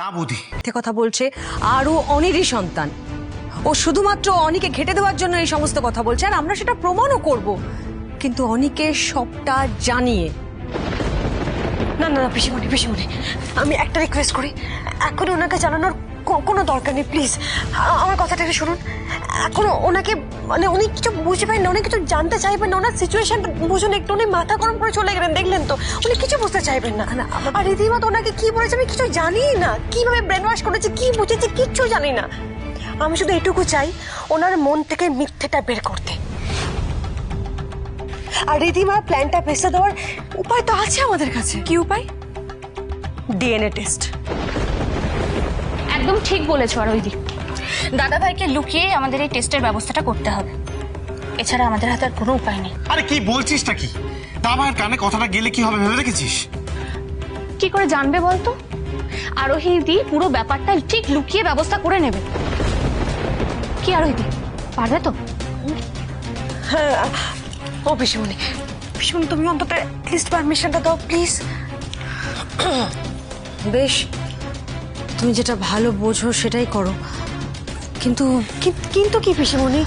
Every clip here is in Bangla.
না বৌদি, কথা বলছে আরও অনিরই সন্তান। ও শুধুমাত্র অনিকে ঘেটে দেওয়ার জন্য এই সমস্ত কথা বলছে, আর আমরা সেটা প্রমাণও করব, কিন্তু অনিকে সবটা জানিয়ে। না না না পিসিমণি, পিসিমণি, আমি একটা রিকোয়েস্ট করি, এখন ওনাকে জানানোর কোনো দরকার নেই, প্লিজ আমার কথাটা একটু শুনুন। এখন ওনাকে মানে উনি কিছু বুঝবেন না, উনি কিছু জানতে চাইবেন না, ওনার সিচুয়েশন বুঝুন একটু। উনি মাথা গরম করে চলে গেলেন, দেখলেন তো, উনি কিছু বুঝতে চাইবেন না। আর রীতিমত ওনাকে কি বলেছে আমি কিছু জানি না, কিভাবে ব্রেন ওয়াশ করেছে, কি বুঝেছে, কিচ্ছু জানি না। আমি শুধু এটুকু চাই ওনার মন থেকে মিথ্যেটা বের করতে। আর রীতিমার প্ল্যানটা ভেস্তে দেওয়ার উপায় তো আছে আমাদের কাছে। কি উপায়? DNA test. একদম ঠিক বলেছো আরোহী। দাদা ভাইকে লুকিয়ে আমাদের এই টেস্টের ব্যবস্থাটা করতে হবে, এছাড়া আমাদের হাতে আর কোনো উপায় নেই। আরে কি বলছিসটা কি? তা ভাইয়ের কানে কথাটা গেলে কি হবে ভেবে রেখেছিস? কি করে জানবে বলতো? আরোহী দি পুরো ব্যাপারটা ঠিক লুকিয়ে ব্যবস্থা করে নেবে। কি আরোহী দি পারবে তো? হ্যাঁ ও পিসিমণি, পিসিমণি তুমি অন্তত অ্যাটলিস্ট পারমিশনটা দাও প্লিজ। বেশ, তুমি যেটা ভালো বোঝো সেটাই করো, কিন্তু কিন্তু কি পিসিমণি?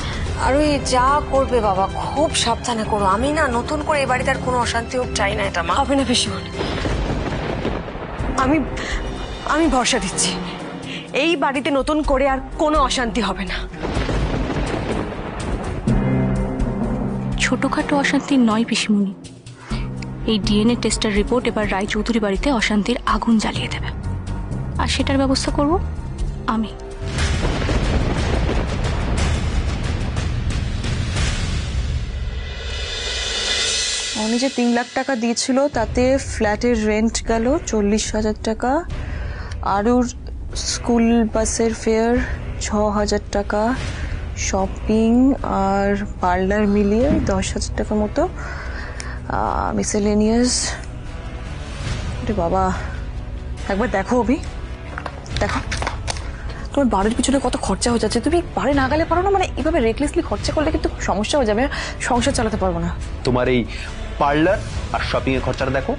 আর ওই যা করবে বাবা খুব সাবধানে করো। আমি না নতুন করে এই বাড়িতে আর কোনো অশান্তি হোক চাই না, এটা মা। হবে না পিসিমণি, আমি আমি ভরসা দিচ্ছি এই বাড়িতে নতুন করে আর কোনো অশান্তি হবে না। ছোটখাটো অশান্তি নয় পিসিমণি, এই ডিএনএ টেস্টের রিপোর্ট এবার রায়চৌধুরী বাড়িতে অশান্তির আগুন জ্বালিয়ে দেবে, আর সেটার ব্যবস্থা করব আমি। উনি যে 3 লাখ টাকা দিয়েছিল তাতে ফ্ল্যাটের রেন্ট গেল 40,000 টাকা, আরুর স্কুল বাসের ফেয়ার 6,000 টাকা, শপিং আর পার্লার মিলিয়ে 10,000 টাকা মতো, মিসেলেনিয়াস। আরে বাবা, একবার দেখো অভি, দেখো তোমার বাড়ির পিছনে কত খরচা হয়ে যাচ্ছে। তুমি বাড়ি না গেলে পারো না? মানে এভাবে রেকলেসলি খরচা করলে কিন্তু সমস্যা হয়ে যাবে, সংসার চালাতে পারবো না। তোমার এই পার্লার আর শপিং এর খরচাটা দেখো,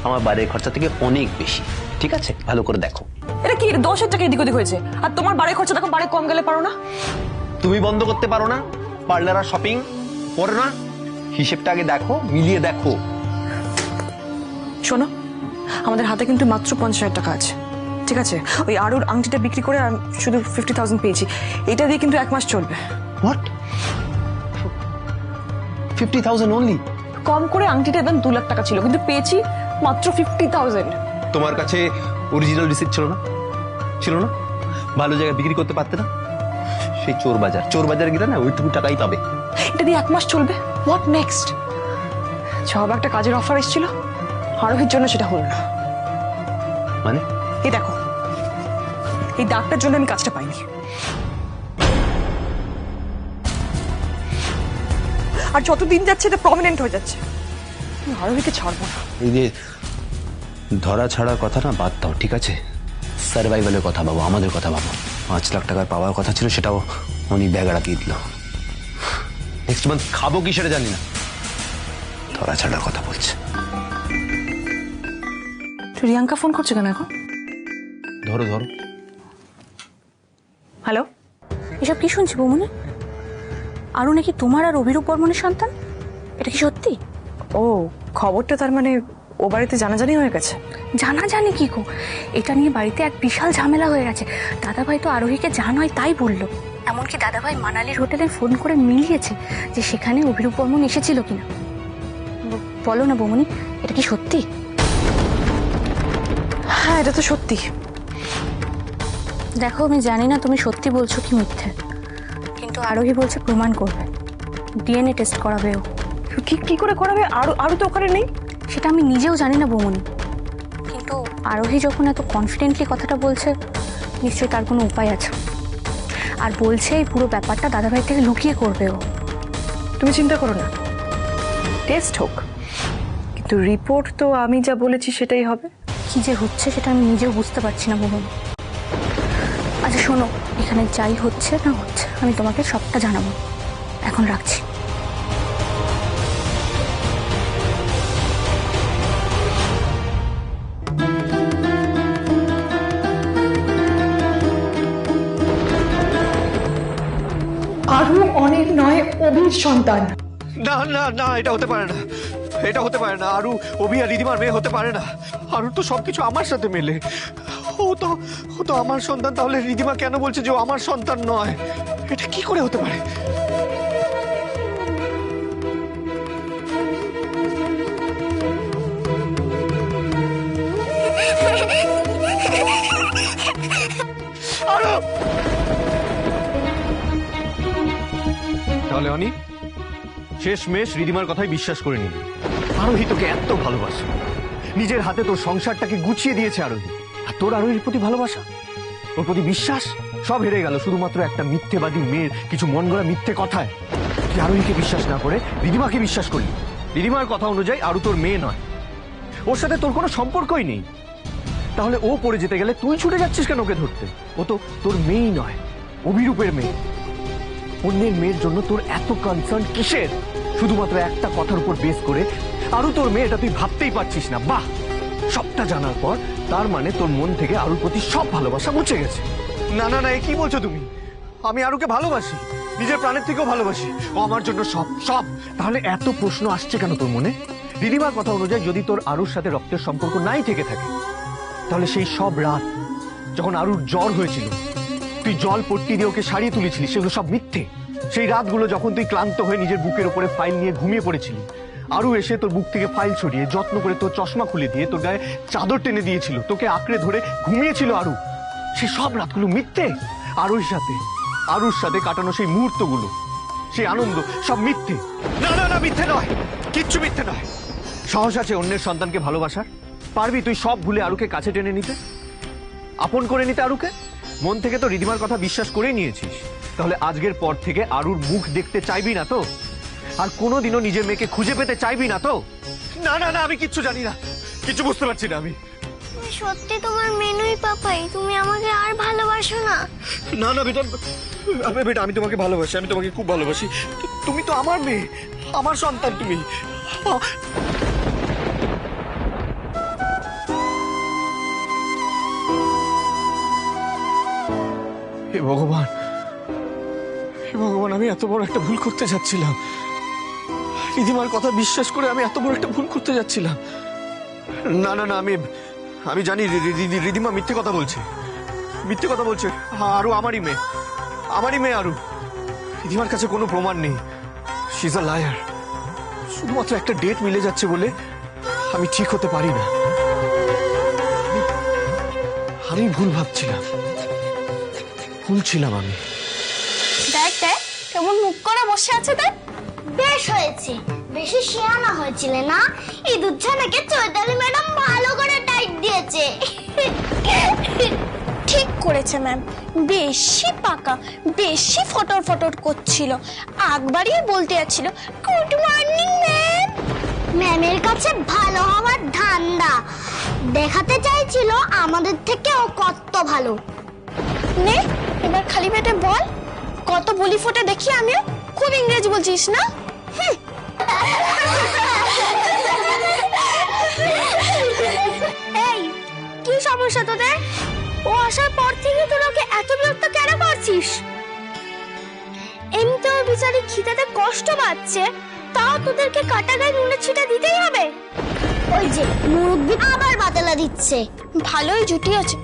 আমার বাড়ির খরচা থেকে অনেক বেশি। ঠিক আছে, ভালো করে দেখো। এটা কি 10,000 টাকা এদিক ওদিক হয়েছে, আর তোমার বাড়ির খরচা দেখো বাড়ি কম গেলে পারো না? তুমি বন্ধ করতে পারো না পার্লার আর শপিং? করো না, হিসেবটা আগে দেখো, মিলিয়ে দেখো। শোনো, আমাদের হাতে কিন্তু মাত্র 50,000 টাকা আছে, ঠিক আছে? ওই আরুর আংটিটা বিক্রি করে আমি শুধু 50,000 পেয়েছি, এটা দিয়ে কিন্তু 1 মাস চলবে। What, 50,000 only? কম করে আংটিটা একদম 2 লাখ টাকা ছিল, কিন্তু পেয়েছি মাত্র 50,000। তোমার কাছে অরিজিনাল রিসিপ্ট ছিল না? ছিল না? ভালো জায়গায় বিক্রি করতে পারতে না? সেই চোর বাজার গেলে না ওইটুকু টাকাই পাবে। এটা দিয়ে 1 মাস চলবে, হোয়াট নেক্সট? সব একটা কাজের অফার এসেছিল, আরোহীর জন্য সেটা হলো না। মানে এই দেখো, এই দাগটার জন্য আমি কাজটা পাইনি। আর যতদিন যাচ্ছে এটা প্রমিনেন্ট হয়ে যাচ্ছে, আমি আরোহীকে ছাড়বো না। এই যে ধরা ছাড়ার কথা না বাদ দাও, ঠিক আছে? সার্ভাইভালের কথা ভাবো, আমাদের কথা ভাবো। 5 লাখ টাকার পাওয়ার কথা ছিল, সেটাও উনি ব্যাগ রাখিয়ে দিল। নেক্সট মান্থ খাবো কি সেটা জানি না, ধরা ছাড়ার কথা বলছে। রিয়াঙ্কা ফোন করছে কেন এখন? ধরো ধরো। হ্যালো, এসব কি শুনছি বৌমনি? আরও নাকি তোমার আর অভিরূপ বর্মনের সন্তান, এটা কি সত্যি? ও খবরটা তার মানে ও বাড়িতে জানাজানি হয়ে গেছে? জানা জানি কি গো, এটা নিয়ে বাড়িতে এক বিশাল ঝামেলা হয়ে গেছে। দাদাভাই তো আরোহীকে যা নয় তাই বললো, এমনকি দাদাভাই মানালির হোটেলে ফোন করে মিলিয়েছে যে সেখানে অভিরূপ বর্মন এসেছিল কিনা। বলো না বৌমনি, এটা কি সত্যি? হ্যাঁ, এটা তো সত্যি। দেখো, আমি জানি না তুমি সত্যি বলছো কি মিথ্যে, কিন্তু আরোহী বলছে প্রমাণ করবে, ডিএনএ টেস্ট করাবে ও। কি করে করাবে? আরো তো ওখানে নেই। সেটা আমি নিজেও জানি না বৌমনি, কিন্তু আরোহী যখন এত কনফিডেন্টলি কথাটা বলছে, নিশ্চয়ই তার কোনো উপায় আছে। আর বলছে এই পুরো ব্যাপারটা দাদাভাই থেকে লুকিয়ে করবে ও। তুমি চিন্তা করো না, টেস্ট হোক, কিন্তু রিপোর্ট তো আমি যা বলেছি সেটাই হবে। কি যে হচ্ছে সেটা আমি নিজেও বুঝতে পারছি না বৌমনি। আচ্ছা শোনো, এখানে যাই হচ্ছে না হচ্ছে আমি তোমাকে সবটা জানাবো। এখন রাখছি। অনির সন্তান। না না না, এটা হতে পারে না, এটা হতে পারে না। আরু অভি আর রিদিমার মেয়ে হতে পারে না। আরুর তো সবকিছু আমার সাথে মেলে। ও তো আমার সন্তান, তাহলে রিদিমা কেন বলছে যে ও আমার সন্তান নয়? এটা কি করে হতে পারে? আরু! তাহলে অনি শেষমেশ রিদিমার কথাই বিশ্বাস করে নিবি। আরোহী তোকে এত ভালোবাসে, নিজের হাতে তোর সংসারটাকে গুছিয়ে দিয়েছে আরোহী। আর তোর আরোহীর প্রতি ভালোবাসা, ওর প্রতি বিশ্বাস সব হেরে গেল শুধুমাত্র একটা মিথ্যেবাদী মেয়ের কিছু মন গড়া মিথ্যে কথায়। তুই আরোহীকে বিশ্বাস না করে রিদিমাকে বিশ্বাস করলি। রিদিমার কথা অনুযায়ী আরু তোর মেয়ে নয়, ওর সাথে তোর কোনো সম্পর্কই নেই। তাহলে ও পড়ে যেতে গেলে তুই ছুটে যাচ্ছিস কেন ওকে ধরতে? ও তো তোর মেয়েই নয়, অভিরূপের মেয়ে। অন্যের মেয়ের জন্য তোর এত কনসার্ন কিসের? শুধুমাত্র একটা কথার উপর বেস করে আরু তোর মেয়ে, এটা তুই ভাবতেই পারছিস না। বাহ, সবটা জানার পর তার মানে তোর মন থেকে আরুর প্রতি সব ভালোবাসা মুছে গেছে। না না না, এ কি বলছো তুমি? আমি আরুকে ভালোবাসি, নিজের প্রাণের থেকেও ভালোবাসি। ও আমার জন্য সব সব। তাহলে এত প্রশ্ন আসছে কেন তোর মনে? দিদিমার কথা অনুযায়ী যদি তোর আরুর সাথে রক্তের সম্পর্ক নাই থেকে থাকে, তাহলে সেই সব রাত যখন আরুর জ্বর হয়েছিল, তুই জল পট্টি দিয়ে ওকে সারিয়ে তুলেছিলি, সেগুলো সব মিথ্যে। সেই রাতগুলো যখন তুই ক্লান্ত হয়ে নিজের বুকের উপরে ফাইল নিয়ে ঘুমিয়ে পড়েছিলি, আরু এসে তোর বুক থেকে ফাইল ছড়িয়ে যত্ন করে তোর চশমা খুলে দিয়ে তোর গায়ে চাদর টেনে দিয়েছিল, তোকে আঁকড়ে ধরে ঘুমিয়েছিল আরু। সেই সব রাতগুলো মিথ্যে। আরুর সাথে কাটানো সেই মুহূর্তগুলো, সেই আনন্দ, সব মিথ্যে। না না না, মিথ্যে নয়, কিচ্ছু মিথ্যে নয়। সাহস আছে অন্যের সন্তানকে ভালোবাসার? পারবি তুই সব ভুলে আরুকে কাছে টেনে নিতে, আপন করে নিতে আরুকে? মন থেকে তো রিদিমার কথা বিশ্বাস করেই নিয়েছিস। তাহলে আজকের পর থেকে আরুর মুখ দেখতে চাইবি না তো? আর কোনোদিনও নিজের মেয়েকে খুঁজে পেতে চাইবি না তো? না না না, আমি কিচ্ছু জানি না, কিছু বুঝতে পারছি না আমি। সত্যি তোমার মেনুই পাপাই, তুমি আমাকে আর ভালোবাসো না? না না বেটা, বেটা আমি তোমাকে ভালোবাসি, আমি তোমাকে খুব ভালোবাসি। তুমি তো আমার মেয়ে, আমার সন্তান তুমি। হে ভগবান, হে ভগবান, আমি এত বড় একটা ভুল করতে যাচ্ছিলাম। রিদিমার কথা বিশ্বাস করে আমি এত বড় একটা ভুল করতে যাচ্ছিলাম। না না না, আমি জানি রিদিমা মিথ্যে কথা বলছে, মিথ্যে কথা বলছে। আরু আমারই মেয়ে আরু। রিদিমার কাছে কোনো প্রমাণ নেই, শি ইজ আ লায়ার। শুধুমাত্র একটা ডেট মিলে যাচ্ছে বলে আমি ঠিক হতে পারি না। আমি ভুল ভাবছিলাম, ভুল ছিলাম আমি। দেখ দেখ কেমন মুখ করে বসে আছে, দেখ। বেশ হয়েছে, বেশি শিয়ানা হয়েছিলে না? এই দুধছানাকে চৈতালি ম্যাডাম ভালো করে টাইট দিয়েছে। ঠিক করেছে ম্যাম, বেশি পাকা, বেশি ফটর ফটর করছিল, আগবাড়িয়ে বলতে যাচ্ছিল গুড মর্নিং ম্যাম। ম্যামের কাছে ভালো হওয়ার ধান্দা দেখাতে চাইছিল আমাদের থেকে ও কত ভালো। নে এবার খালি পেটে বল, কত বলি ফোটে দেখি আমিও। খুব ইংরেজি বলছিস না? এই কি সমস্যা তোদের? ও আসার পর থেকে তোরা ওকে এত বিরক্ত কেন করছিস? এমনি তো বিচারি খিদেতে কষ্ট পাচ্ছে, তাও তোদেরকে কাটা গায়ে নুনের ছিটা দিতেই হবে? ওই যে মুরব্বি আবার বাতেলা দিচ্ছে, ভালোই জুটি আছে।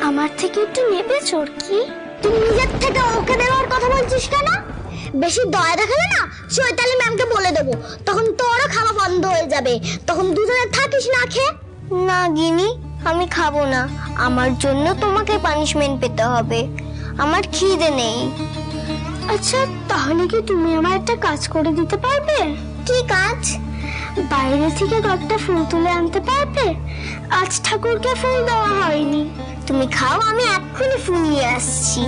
আমার থেকে একটু নেবে চোরকি? তুই নিজের থেকে ওকে দেওয়ার কথা বলছিস কেন? বেশি দয়া দেখালে না চৈতালি ম্যামকে বলে দেবো, তখন তোরও খাওয়া বন্ধ হয়ে যাবে। তখন দুজনে থাকিস না খেয়ে। না গিনি, আমি খাবো না, আমার জন্য তোমাকে পানিশমেন্ট পেতে হবে, আমার খিদে নেই। আচ্ছা তাহলে কি তুমি আমার একটা কাজ করে দিতে পারবে? কি কাজ? বাইরে থেকে কয়েকটা ফুল তুলে আনতে পারবে? আজ ঠাকুরকে ফুল দেওয়া হয়নি। তুমি খাও, আমি এক্ষুনি ফুল নিয়ে আসছি।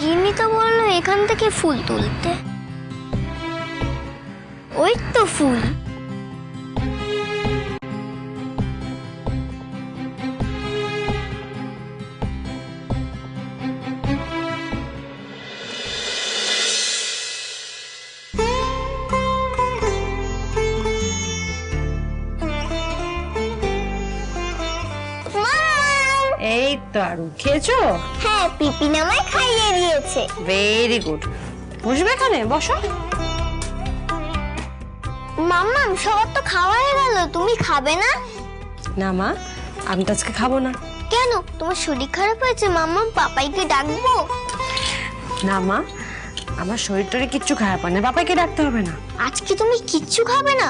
গিন্নি তো বললো এখান থেকে ফুল তুলতে। ওই তো ফুল। এই তো আরু, খেয়েছো? হ্যাঁ, পিপিন আমায় খাইয়ে দিয়েছে। Very good. বসবে এখানে, বসো। মাম্মাম, সবার তো খাওয়া হয়ে গেল, তুমি খাবে না? না মা, আমি তো আজকে খাবো না। কেন, তোমার শরীর খারাপ হয়েছে? মাম্মাম, পাপাইকে ডাকবো? না মা, আমার শরীর টরীর কিচ্ছু খারাপ হয় না, বাবাকে ডাকতে হবে না। আজকে তুমি কিচ্ছু খাবে না?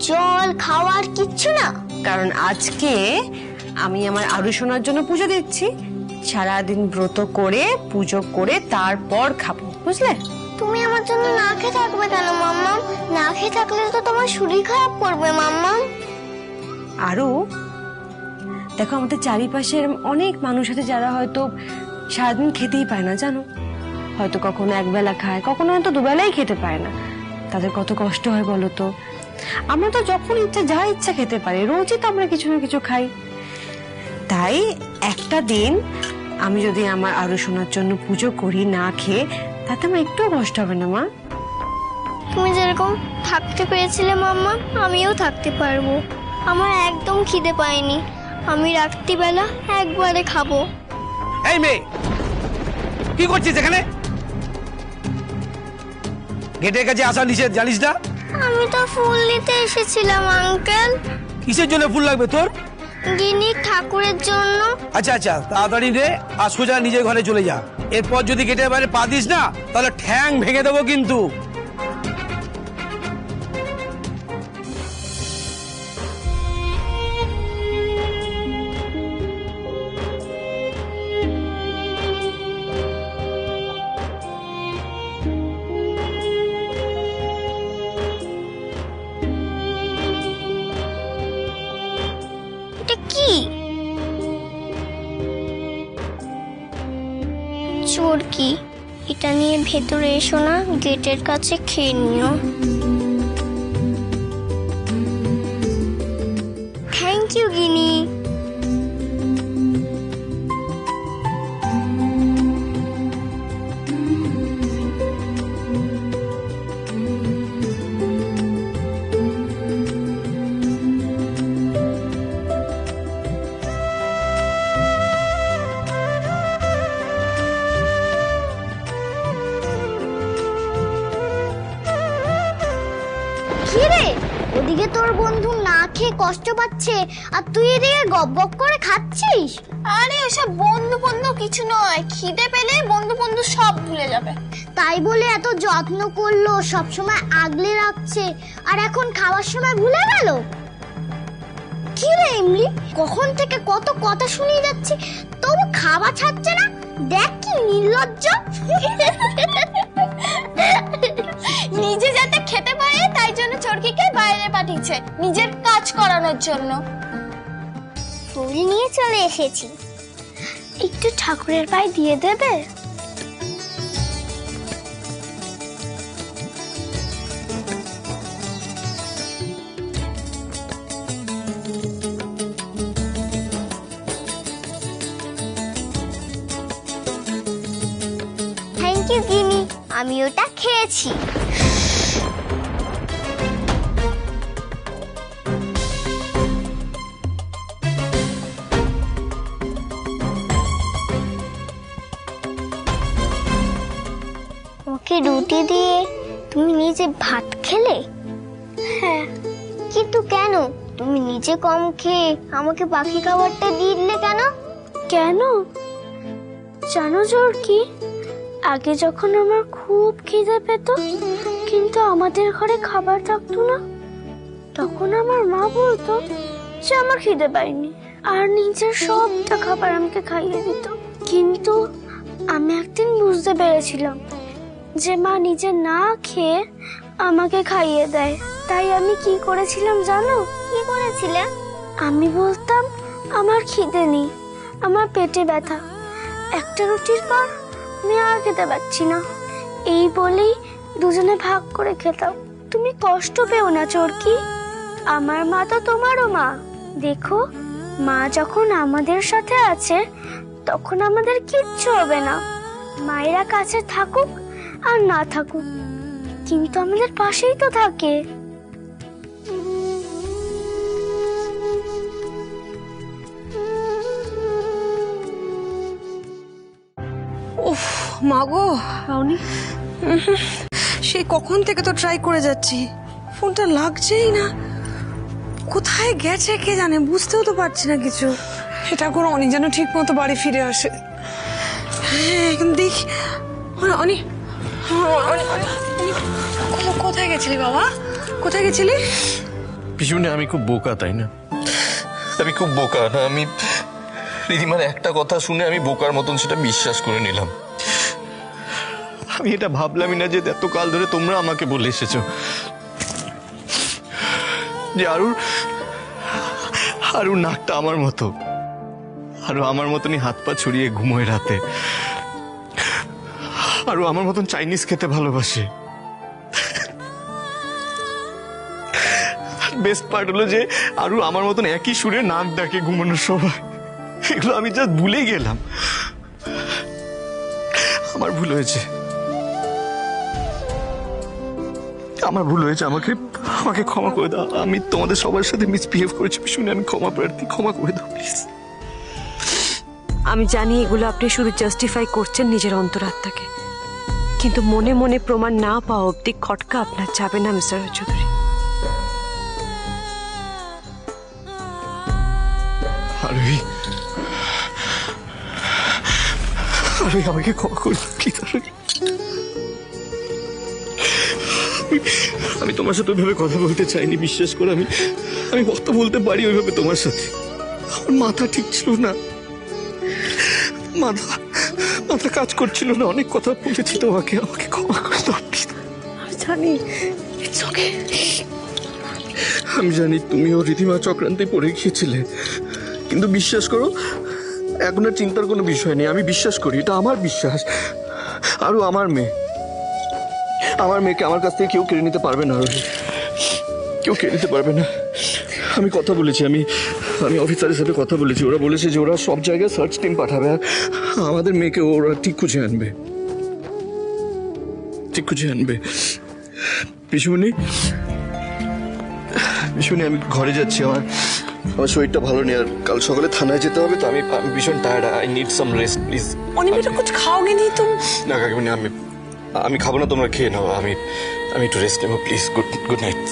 জল খাওয়ার কিচ্ছু না? কারণ আজকে আমি আমার আরু সোনার জন্য পুজো দিচ্ছি। সারাদিন ব্রত করে পুজো করে তারপর খাবো, বুঝলে? তুমি আমার জন্য না খেয়ে থাকবে কেন মাম্মাম? না খেয়ে থাকলে তো তোমার শরীর খারাপ করবে মাম্মাম। আরু, দেখো আমাদের চারিপাশে অনেক মানুষ আছে যারা হয়তো সারাদিন খেতেই পায় না, জানো? হয়তো কখনো একবেলা খায়, কখনো হয়তো দুবেলাই খেতে পায় না। তাদের কত কষ্ট হয় বলো তো। আমরা তো যখন ইচ্ছা যা ইচ্ছা খেতে পারি, রোজই তো আমরা কিছু না কিছু খাই। তাই একটা দিন আমি যদি আমার আরু সোনার জন্য পুজো করি না খেয়ে, তাতে আমার একটুও কষ্ট হবে না মা। তুমি যেরকম থাকতে পেরেছিলে মাম্মা, আমিও থাকতে পারবো। আমার একদম খিদে পায়নি, আমি রাত্রিবেলা একবারে খাবো। এই মেয়ে, কি করছিস এখানে? গেটের কাছে আসা নিষেধ, জানিস না? আমি তো ফুল নিতে এসেছিলাম আঙ্কেল। কিসের জন্য ফুল লাগবে তোর? গিনি ঠাকুরের জন্য। আচ্ছা আচ্ছা, তাড়াতাড়ি নে আর সোজা নিজের ঘরে চলে যা। এরপর যদি গেটের বাইরে পা দিস না, তাহলে ঠ্যাং ভেঙে দেবো কিন্তু। এটা কি? চোরকি। এটা নিয়ে ভেতরে এসো না, গেটের কাছে খেয়ে নিও। থ্যাংক ইউ গিনি। কিরে, ওদিকে তোর বন্ধু না খেয়ে কষ্ট পাচ্ছে আর তুই এদিকে গপ গপ করে খাচ্ছিস? আরে ওসব বন্ধু বন্ধু কিছু নয়, খিদে পেলে বন্ধু বন্ধু সব ভুলে যাবে। তাই বলে এত যত্ন করলো, সবসময় আগলে রাখছে, আর এখন খাওয়ার সময় ভুলে গেল? কি রে ইমলি, কখন থেকে কত কথা শুনিয়ে যাচ্ছে, তবু খাওয়া ছাড়ছে না। দেখ কি নির্লজ্জ। নিজে যাতে খেতে পারে তাই জন্য চরকিকে বাইরে পাঠিয়েছে নিজের কাজ করানোর জন্য। ফুল নিয়ে চলে এসেছি, একটু ঠাকুরের পায়ে দিয়ে দেবে? থ্যাংক ইউ গিনি, আমি ওটা খেয়েছি। ওকে রুটি দিয়ে তুমি নিজে ভাত খেলে? হ্যাঁ। কিন্তু কেন? তুমি নিজে কম খেয়ে আমাকে বাকি খাবারটা দিয়ে দিলে কেন? কেন জানো কি? আগে যখন আমার খুব খিদে পেত কিন্তু আমাদের ঘরে খাবার থাকতো না, তখন আমার মা বলতো যে আমার খিদে পায়নি আর নিজের সবটা খাবার আমাকে খাইয়ে দিত। কিন্তু আমি একদিন বুঝতে পেরেছিলাম যে মা নিজে না খেয়ে আমাকে খাইয়ে দেয়। তাই আমি কি করেছিলাম জানো? কি করেছিলে? আমি বলতাম আমার খিদে নেই, আমার পেটে ব্যথা, একটা রুটির পর আমি আর খেতে পারছি না। এই বলেই দুজনে ভাগ করে খেতাম। তুমি কষ্ট পেও না চরকি। আমার মা তো তোমারও মা। দেখো, মা যখন আমাদের সাথে আছে তখন আমাদের কিচ্ছু হবে না। মায়েরা কাছে থাকুক আর না থাকুক, কিন্তু আমাদের পাশেই তো থাকে। উফ মাগো রাউনি, সেই কখন থেকে তো ট্রাই করে যাচ্ছি, ফোনটা লাগছেই না। কোথায় গেছে কে জানে, বুঝতেও তো পারছি না কিছু। এটা করে অনেক যেন ঠিক মতো বাড়ি ফিরে আসে। হ্যাঁ এখন দেখি। অনি, কোথায় গেছিলি বাবা, কোথায় গেছিলি? পিছনে আমি খুব বোকা, তাই না? আমি খুব বোকা না? আমি রিধিমার একটা কথা শুনে আমি বোকার মতন সেটা বিশ্বাস করে নিলাম। আমি এটা ভাবলামই না যে এতকাল ধরে তোমরা আমাকে বলে এসেছো যে আরুর নাকটা আমার মতো, আরো আমার মতনই হাত পা ছড়িয়ে ঘুমোয় রাতে, আরো আমার মতন চাইনিজ খেতে ভালোবাসে। বেস্ট পার্ট হলো যে আরো আমার মতন একই সুরে নাক ডাকে ঘুমানোর সময়। এগুলো আমি জাস্ট ভুলে গেলাম। আমার ভুল হয়েছে, আমার ভুল হয়েছে। আমাকে ক্ষমা করে দাও। আমি তোমাদের সবার সাথে মিসবিহেভ করেছি, শুনে আমি ক্ষমা প্রার্থী। ক্ষমা করে দাও প্লিজ। আমি জানি এগুলো আপনি শুধু জাস্টিফাই করছেন নিজের অন্তরাত্মাকে, কিন্তু মনে মনে প্রমাণ না পাওয়া অব্দি খটকা আপনার যাবে না মিস্টার চৌধুরী। আরোহী, আমাকে ক্ষমা করে দাও প্লিজ। আমি তোমার সাথে ওইভাবে কথা বলতে চাইনি, বিশ্বাস করো। আমি কথা বলতে পারি ওইভাবে তোমার সাথে। আমার মাথা ঠিক ছিল না, মাথা কাজ করছিল না। অনেক কথা বলেছি তোমাকে, আমাকে ক্ষমা করে দাও প্লিজ। আমি জানি, ইটস ওকে। আমি জানি তুমিও রীতিমা চক্রান্তে পড়ে গিয়েছিলে, কিন্তু বিশ্বাস করো এখন আর চিন্তার কোনো বিষয় নেই। আমি বিশ্বাস করি, এটা আমার বিশ্বাস। আরো আমার মেয়েকে আমার কাছ থেকে কেউ কেড়ে নিতে পারবে না। আরো কেউ কেড়ে নিতে পারবে না। আমি কথা বলেছি, আমি অফিসারের সাথে কথা বলেছি। ওরা বলেছে যে ওরা সব জায়গায় সার্চ টিম পাঠাবে, আর আমাদের মেয়েকে ওরা ঠিক খুঁজে আনবে, ঠিক খুঁজে আনবে। পিসুমণি, আমি ঘরে যাচ্ছি। আমার শরীরটা ভালো নেই, আর কাল সকালে থানায় যেতে হবে। তো আমি ভীষণ tired. I need some rest please. Oni বেটা কুছ খাওগে নি তুম? না কাকিমণি, আমি খাবো না, তোমরা খেয়ে নাও। আমি একটু রেস্ট নেবো প্লিজ। Good night.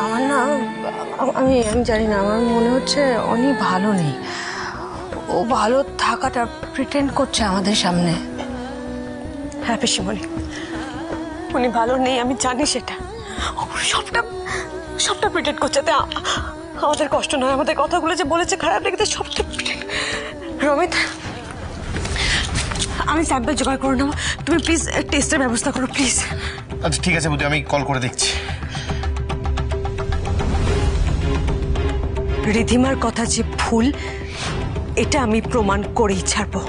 আমার না, আমি জানি না, আমার মনে হচ্ছে অনি ভালো নেই। ও ভালো থাকাটা প্রিটেন্ড করছে আমাদের সামনে। হ্যাঁ পিসিমণি, উনি ভালো নেই, আমি জানি সেটা। সবটা প্রিটেন্ড করছে। আমাদের কষ্ট নয়, আমাদের কথাগুলো যে বলেছে খারাপ লেগেছে, সবটা রমিত, আমি স্যাম্পল জোগাড় করে নেবো, তুমি প্লিজ টেস্টের ব্যবস্থা করো প্লিজ। আচ্ছা ঠিক আছে বুদ্ধি, আমি কল করে দেখছি। রিধিমার কথা যে ভুল, এটা আমি প্রমাণ করেই ছাড়বো।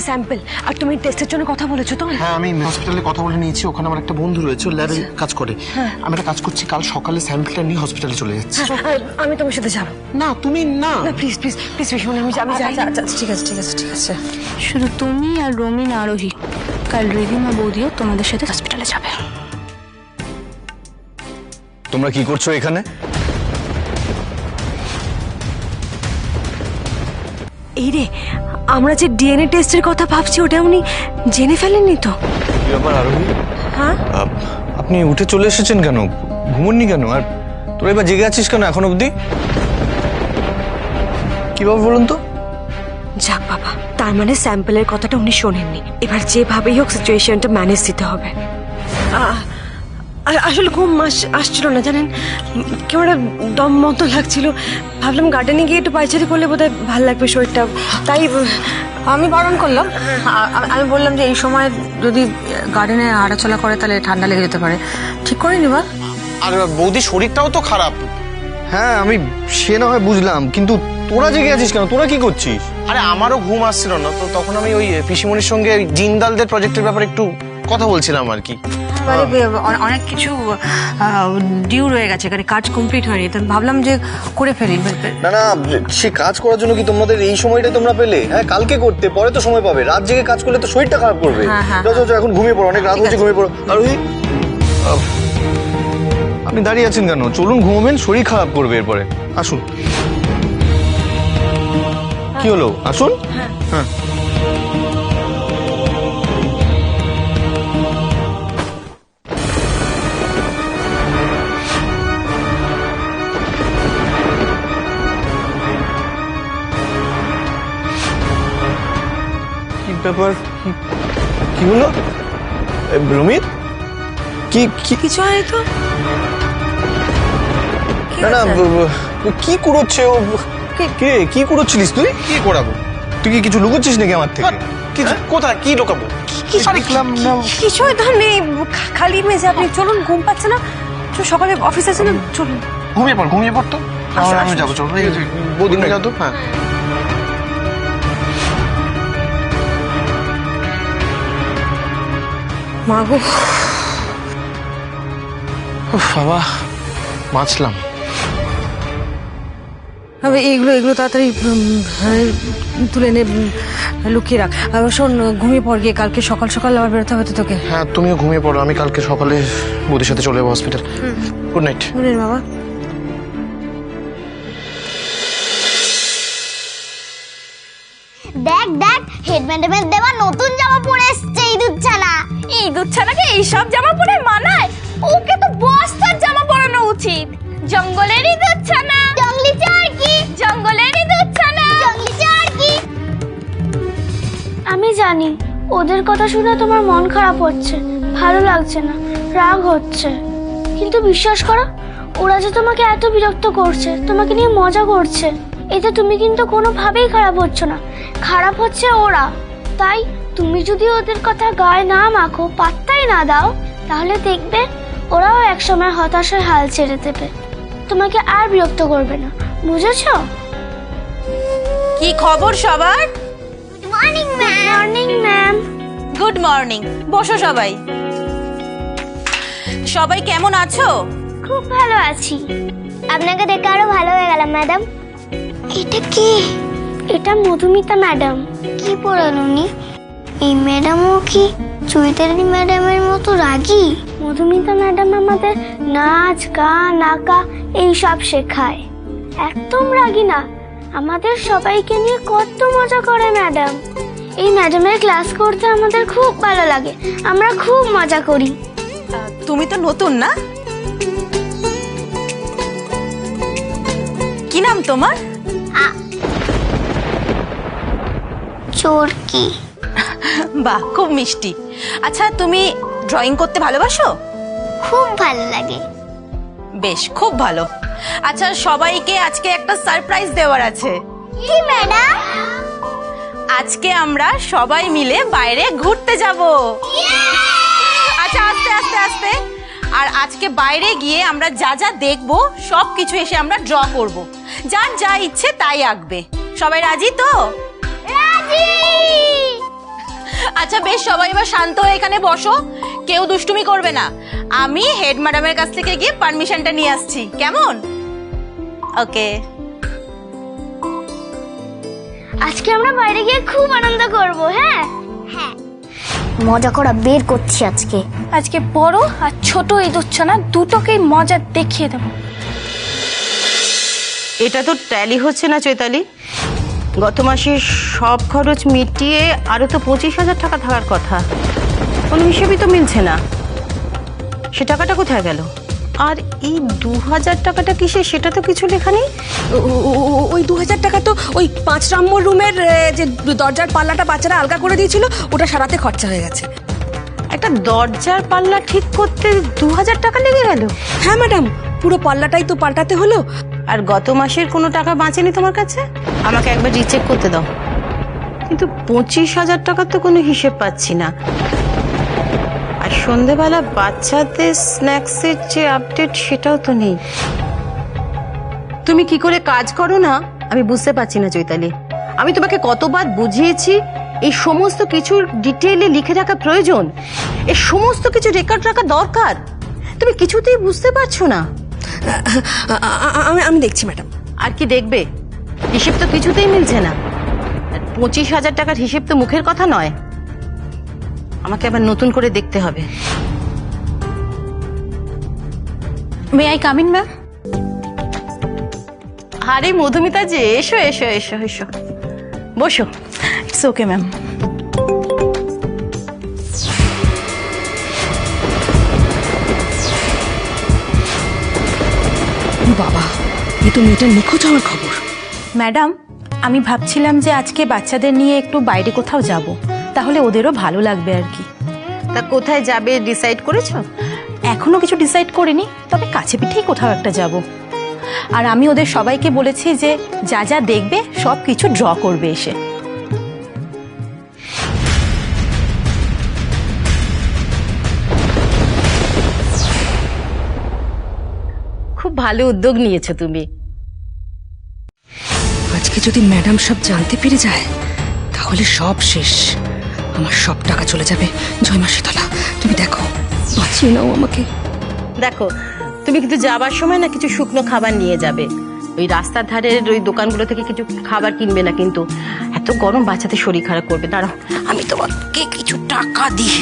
স্যাম্পল আর তুমি টেস্টের জন্য কথা বলেছো তো? হ্যাঁ, আমি হসপিটালে কথা বলে নিয়েছি। ওখানে আমার একটা বন্ধু রয়েছে, ও ল্যাবে কাজ করে। আমি একটা কাজ করছি, কাল সকালে স্যাম্পলটা নিয়ে হসপিটালে চলে যাচ্ছি। আমি তোমার সাথে যাবো। না, তুমি না। না প্লিজ প্লিজ প্লিজ পিসিমণি, আমি যাই। ঠিক আছে ঠিক আছে ঠিক আছে। শুধু তুমি আর রমিন আরোহী, কাল রিদিমা বৌদিও তোমাদের সাথে হসপিটালে যাবে। তোমরা কি করছো এখানে? এই রে, আমরা যে ডিএনএ টেস্টের কথা ভাবছি ওটা উনি জেনে ফেলেননি তো? কি ব্যাপার আরোহী? হ্যাঁ, আপনি উঠে চলে এসেছেন কেন? ঘুমোননি কেন? আর তোরা এবার জেগে আছিস কেন এখন অবধি? কি ব্যাপার বলুন তো? যাক বাবা, তার মানে স্যাম্পলের কথাটা উনি শোনেননি। এবার যেভাবেই হোক সিচুয়েশনটা ম্যানেজ দিতে হবে। আসলে ঘুম আসছিল না জানেন, কেমন একটা দম মতো লাগছিল। ভাবলাম গার্ডেনে গিয়ে একটু পায়চারি করলে বোধহয় ভালো লাগবে শরীরটা, তাই আমি বারণ করলাম। আমি বললাম যে এই সময় যদি গার্ডেনে হাঁটাচলা করে তাহলে ঠান্ডা লেগে যেতে পারে। ঠিক করে নিবা। আর বৌদি শরীরটাও তো খারাপ। হ্যাঁ, আমি সে না হয় বুঝলাম, কিন্তু তোরা জেগে আছিস কেন? তোরা কি করছিস? আরে আমারও ঘুম আসছিল না, তো তখন আমি ওই পিসিমণির সঙ্গে ওই জিন্দালদের প্রজেক্টের ব্যাপারে একটু কথা বলছিলাম আর কি। অনেক কিছু ডিউ রয়ে গেছে, এখানে কাজ কমপ্লিট হয়নি, তো ভাবলাম যে করে ফেলি। না না, সে কাজ করার জন্য কি তোমাদের এই সময়টা তোমরা পেলে? হ্যাঁ, কালকে করতে, পরে তো সময় পাবে। রাত জেগে কাজ করলে তো শরীরটা খারাপ করবে। যাও যাও যাও, এখন ঘুমিয়ে পড়ো, অনেক রাত হচ্ছে, ঘুমিয়ে পড়ো। আর ওই আপনি দাঁড়িয়ে আছেন কেন? চলুন ঘুমাবেন, শরীর খারাপ করবে এরপরে। আসুন। কি হলো? আসুন। হ্যাঁ, কি ব্যাপার? কি হলো রমিত? কি কি কিছু হয় তো? না না, কি কুড়োচ্ছে ও? কে কি কুড়োচ্ছিলিস তুই? কি করাবো? তুই কি কিছু লুকোচ্ছিস নাকি আমার থেকে? কিছু কোথায় কি ঢোকাবো? দেখলাম না। কিছুই তো নেই, খালি মেজে। আপনি চলুন, ঘুম পাচ্ছে না? সকালে অফিস আছে না, চলুন। ঘুমিয়ে পড় তো। আমি যাবো, চলো। বৌদি নিয়ে যাও তো। হ্যাঁ, মাগো, বাবা বাঁচলাম। এগুলো তাড়াতাড়ি তুলে নে, লুকিয়ে রাখ। আর শোন, ঘুমিয়ে পড় গিয়ে, কালকে সকাল সকাল আবার বেরোতে হবে তো তোকে। হ্যাঁ, তুমিও ঘুমিয়ে পড়ো, আমি কালকে সকালে বৌদির সাথে চলে যাবো হসপিটাল। Good night. শুনেন বাবা। দেখ দেখ, হেড ম্যাডামের দেওয়া নতুন জামা পরে এসছে এই দুধছানা। এই দুধছানাকে এইসব জামা পরে মানায়? ওকে তো বস্তার জামা পরানো উচিত। জঙ্গলেরই দুধছানা, জঙ্গলি চারকি, জঙ্গলেরই দুধছানা। জঙ্গলি চারকি। আমি জানি ওদের কথা শুনে তোমার মন খারাপ হচ্ছে, ভালো লাগছে না, রাগ হচ্ছে, কিন্তু বিশ্বাস করো, ওরা যে তোমাকে এত বিরক্ত করছে, তোমাকে নিয়ে মজা করছে, এতে তুমি কিন্তু কোনোভাবেই খারাপ হচ্ছ না, খারাপ হচ্ছে ওরা। তাই তুমি যদি ওদের কথা গায়ে না মাখো, পাত্তাই না দাও, তাহলে দেখবে ওরাও একসময় হতাশায় হাল ছেড়ে দেবে, তোমাকে আর বিরক্ত করবে না, বুঝেছো? কি খবর সবার? Morning ma'am. Morning ma'am. Good morning. বসো সবাই। সবাই কেমন আছো? খুব ভালো আছি। আপনাকে দেখে আরো ভালো হয়ে গেলাম ম্যাডাম। এটা কি? এটা মধুমিতা ম্যাডাম। কি পড়ান উনি? এই ম্যাডামও কি চৈতালি ম্যাডামের মতো রাগী? মধুমিতা ম্যাডাম আমাদের নাচ, গান, আঁকা এইসব শেখায়। একদম রাগী না, আমাদের সবাইকে নিয়ে কত মজা করে ম্যাডাম। এই ম্যাডামের ক্লাস করতে আমাদের খুব ভালো লাগে, আমরা খুব মজা করি। তুমি তো নতুন না? কি নাম তোমার? চোরকি। বাহ, খুব মিষ্টি। আচ্ছা, তুমি ড্রয়িং করতে ভালোবাসো? খুব ভালো লাগে। বেশ, খুব ভালো। আচ্ছা, সবাইকে আজকে একটা সারপ্রাইজ দেওয়ার আছে। কি ম্যাডাম? আজকে আমরা সবাই মিলে বাইরে ঘুরতে যাব। আচ্ছা, আস্তে আস্তে আস্তে। আর আজকে বাইরে গিয়ে আমরা যা যা দেখবো সব কিছু এসে আমরা ড্র করব। যার যা ইচ্ছে তাই আঁকবে। সবাই রাজি তো? রাজি। আচ্ছা বেশ, সবাই এবার শান্ত হয়ে এখানে বসো, কেউ দুষ্টুমি করবে না। আমি হেড ম্যাডামের কাছ থেকে গিয়ে পারমিশনটা নিয়ে আসছি, কেমন? ওকে। আজকে আমরা বাইরে গিয়ে খুব আনন্দ করব। হ্যাঁ হ্যাঁ, মজা করা বের করছি আজকে। আজকে বড় আর ছোট এই দুচ্ছনা দুটোকেই মজা দেখিয়ে দেবো। এটা তো ট্যালি হচ্ছে না চৈতালি। গত মাসে সব খরচ মিটিয়ে আরো তো 25,000 টাকা থাকার কথা, কোনো হিসেবেই তো মিলছে না। সে টাকাটা কোথায় গেল? আর এই 2,000 টাকাটা কিসে, সেটা তো কিছু লেখা নেই। ওই 2,000 টাকা তো ওই 5 নম্বর রুমের যে দরজার পাল্লাটা বাচ্চারা আলগা করে দিয়েছিল, ওটা সারাতে খরচা হয়ে গেছে। একটা দরজার পাল্লা ঠিক করতে 2,000 টাকা লেগে গেল? হ্যাঁ ম্যাডাম, পুরো পাল্লাটাই তো পাল্টাতে হলো। আর গত মাসের কোনো টাকা বাঁচেনি তোমার কাছে? আমাকে একবার রিচেক করতে দাও। কিন্তু 25,000 টাকার তো কোনো হিসেব পাচ্ছি না। আর সন্ধেবেলা বাচ্চাদের স্ন্যাক্সের যে আপডেট, সেটাও তো নেই। তুমি কি করে কাজ করো না আমি বুঝতে পারছি না চৈতালি। আমি তোমাকে কতবার বুঝিয়েছি এই সমস্ত কিছুর ডিটেইলে লিখে রাখা প্রয়োজন, এই সমস্ত কিছু রেকর্ড রাখা দরকার। তুমি কিছুতেই বুঝতে পারছো না। আমি দেখছি ম্যাডাম। আর কি দেখবে? হিসেব তো কিছুতেই মিলছে না। 25,000 টাকার হিসেব তো মুখের কথা নয়, আমাকে আবার নতুন করে দেখতে হবে। May I come in ma'am? আরে মধুমিতা যে, এসো এসো এসো এসো, বসো। It's okay ma'am. বাবা, এ তো মেয়েটার নিখোঁজ হওয়ার খবর। ম্যাডাম, আমি ভাবছিলাম যে আজকে বাচ্চাদের নিয়ে একটু বাইরে কোথাও যাব, তাহলে ওদেরও ভালো লাগবে আর কি। তা কোথায় যাবে ডিসাইড করেছো? এখনো কিছু ডিসাইড করিনি, তবে কাছে পিঠেই কোথাও একটা যাব। আর আমি ওদের সবাইকে বলেছি যে যা যা দেখবে সব কিছু ড্র করবে এসে। খুব ভালো উদ্যোগ নিয়েছো তুমি। আজকে যদি ম্যাডাম সব জানতে পেরে যায়, তাহলে সব শেষ। আমার সব টাকা চলে যাবে। জয়মা শীতলা, তুমি দেখো, বাঁচিয়ে নাও আমাকে। দেখো, তুমি কিন্তু যাবার সময় না কিছু শুকনো খাবার নিয়ে যাবে। ওই রাস্তার ধারের ওই দোকানগুলো থেকে কিছু খাবার কিনবে না, কিন্তু এত গরম বাচ্চাদের শরীর খারাপ করবে। দাঁড়াও, আমি তোমাকে কিছু টাকা দিই।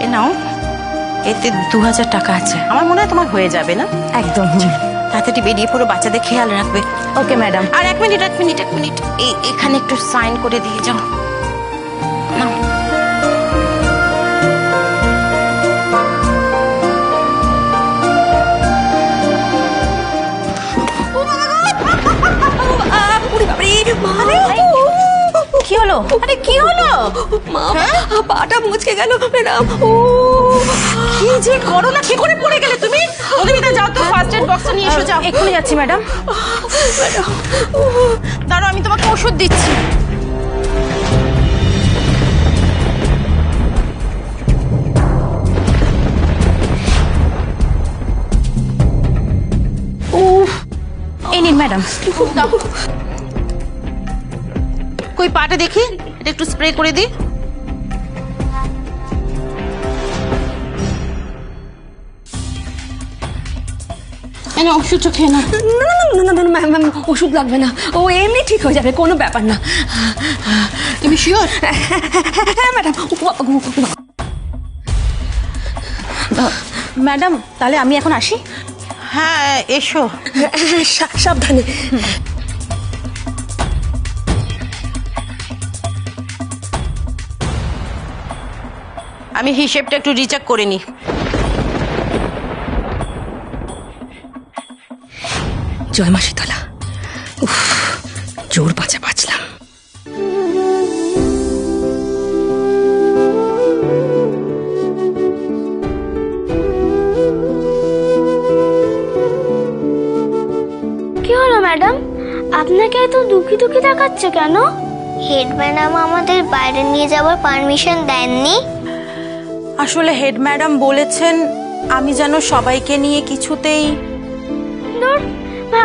এ নাও, এতে 2,000 টাকা আছে। আমার মনে হয় তোমার হয়ে যাবে না? একদম। তাড়াতাড়ি বেরিয়ে পড়ো, বাচ্চাদের খেয়াল রাখবে। Okay madam. আর এক মিনিট এখানে একটু সাইন করে দিয়ে যাও। নাও। কি হলো? আরে কি হলো? পাটা মুচকে গেল ম্যাডাম। কি যে করো না, কি করে পড়ে গেলে তুমি? মধুমিতা যাও তো, ফার্স্ট এড বক্স নিয়ে এসো। যাও, এক্ষুনি যাচ্ছি ম্যাডাম। দাঁড়াও, আমি তোমাকে ওষুধ দিচ্ছি। এই নিন ম্যাডাম। কই পাটা দেখি, এটা একটু স্প্রে করে দিই। ওষুধটা খেয়ে না। ম্যাম, ওষুধ লাগবে না, ও এমনি ঠিক হয়ে যাবে, কোনো ব্যাপার না। তুমি শিওর? হ্যাঁ ম্যাডাম। ম্যাডাম, তাহলে আমি এখন আসি? হ্যাঁ এসো। সাবধানে। আমি হিসেবটা একটু রিচেক করে নি। জয়মা শীতলা, উফ, জোর বাঁচলাম। কি হলো ম্যাডাম, আপনাকে এত দুঃখী দুঃখী দেখাচ্ছে কেন? হেড ম্যাডাম আমাদের বাইরে নিয়ে যাওয়ার পারমিশন দেননি। আসলে হেড ম্যাডাম বলেছেন আমি যেন সবাইকে নিয়ে কিছুতেই। ধুর,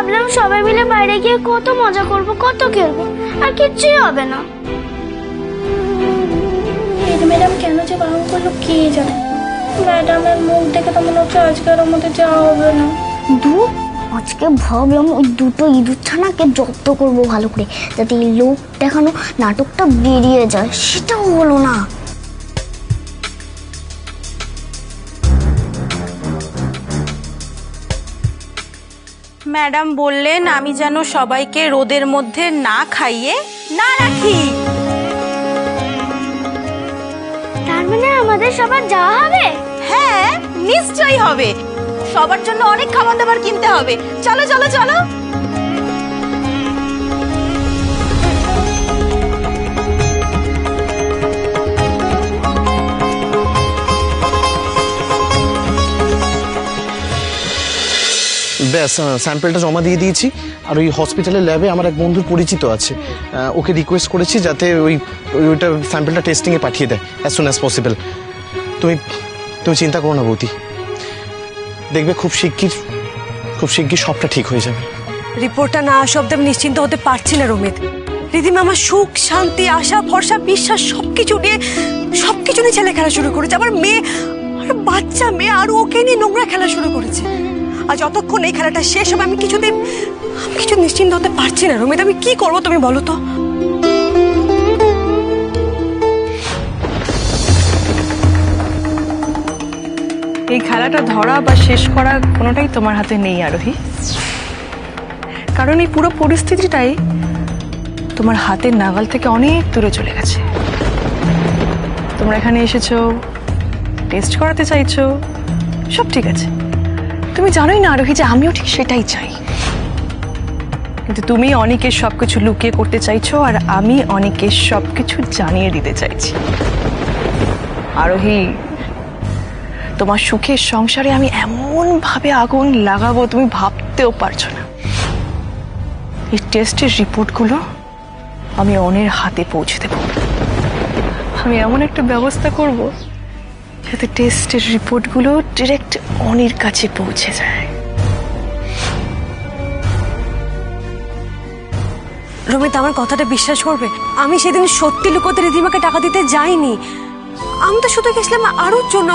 ভাবলাম সবাই মিলে বাইরে গিয়ে কত মজা করব, কত খেলবো, আর কিচ্ছুই হবে না। ম্যাডাম কেন যে বারণ করলো কে জানে। ম্যাডামের মুখ দেখে তো মনে হচ্ছে আজকে আর আমাদের যাওয়া হবে না। দূর, আজকে ভাবলাম ওই দুটো ইঁদুর ছানাকে জব্দ করবো ভালো করে, যাতে এই লোক দেখানো নাটকটা বেরিয়ে যায়। সেটাও হলো না। ম্যাডাম বললেন আমি যেন সবাইকে রোদের মধ্যে না খাইয়ে না রাখি। তার মানে আমাদের সবার যাওয়া হবে? হ্যাঁ নিশ্চয়ই হবে, সবার জন্য অনেক খাবার দাবার কিনতে হবে। চলো চলো চলো। ব্যাস, স্যাম্পেলটা জমা দিয়ে দিয়েছি। আর ওই হসপিটালের ল্যাবে আমার এক বন্ধুর পরিচিত আছে, ওকে রিকোয়েস্ট করেছি যাতে ওইটা স্যাম্পেলটা টেস্টিংয়ে পাঠিয়ে দেয় অ্যাজ সুন অ্যাজ পসিবল। তুমি চিন্তা করো না বৌদি, দেখবে খুব শিগগির সবটা ঠিক হয়ে যাবে। রিপোর্টটা না আসা অব্দি আমি নিশ্চিন্ত হতে পারছি না রমিত। রিদিমা আমার সুখ, শান্তি, আশা, ভরসা, বিশ্বাস সবকিছু নিয়ে ছেলে খেলা শুরু করেছে। আমার মেয়ে, বাচ্চা মেয়ে, আর ওকে নিয়ে নোংরা খেলা শুরু করেছে। আর যতক্ষণ এই খেলাটা শেষ হবে আমি কিছু নিশ্চিন্ত হতে পারছি না রমিত। আমি কি করবো তুমি বলো তো? এই খেলাটা ধরা বা শেষ করা কোনোটাই তোমার হাতে নেই আরোহী, কারণ এই পুরো পরিস্থিতিটাই তোমার হাতের নাগাল থেকে অনেক দূরে চলে গেছে। তোমরা এখানে এসেছো, টেস্ট করাতে চাইছো, সব ঠিক আছে। তুমি জানোই না আরোহী যে আমিও ঠিক সেটাই চাই, কিন্তু তুমি অনেকের সবকিছু লুকিয়ে করতে চাইছো, আর আমি অনেকের সবকিছু জানিয়ে দিতে চাইছি। আরোহী, তোমার সুখের সংসারে আমি এমন ভাবে আগুন লাগাবো তুমি ভাবতেও পারছো না। এই টেস্টের রিপোর্টগুলো আমি অনের হাতে পৌঁছে দেব। আমি এমন একটা ব্যবস্থা করব যাতে টেস্টের রিপোর্টগুলো ডিরেক্ট অনির কাছে পৌঁছে যায়। রমিত, আমার কথাটা বিশ্বাস করবে, আমি সেদিন সত্যি লুকোতে রিদিমাকে টাকা দিতে যাইনি। আমি তো শুধু গেছিলাম আরুর জন্য,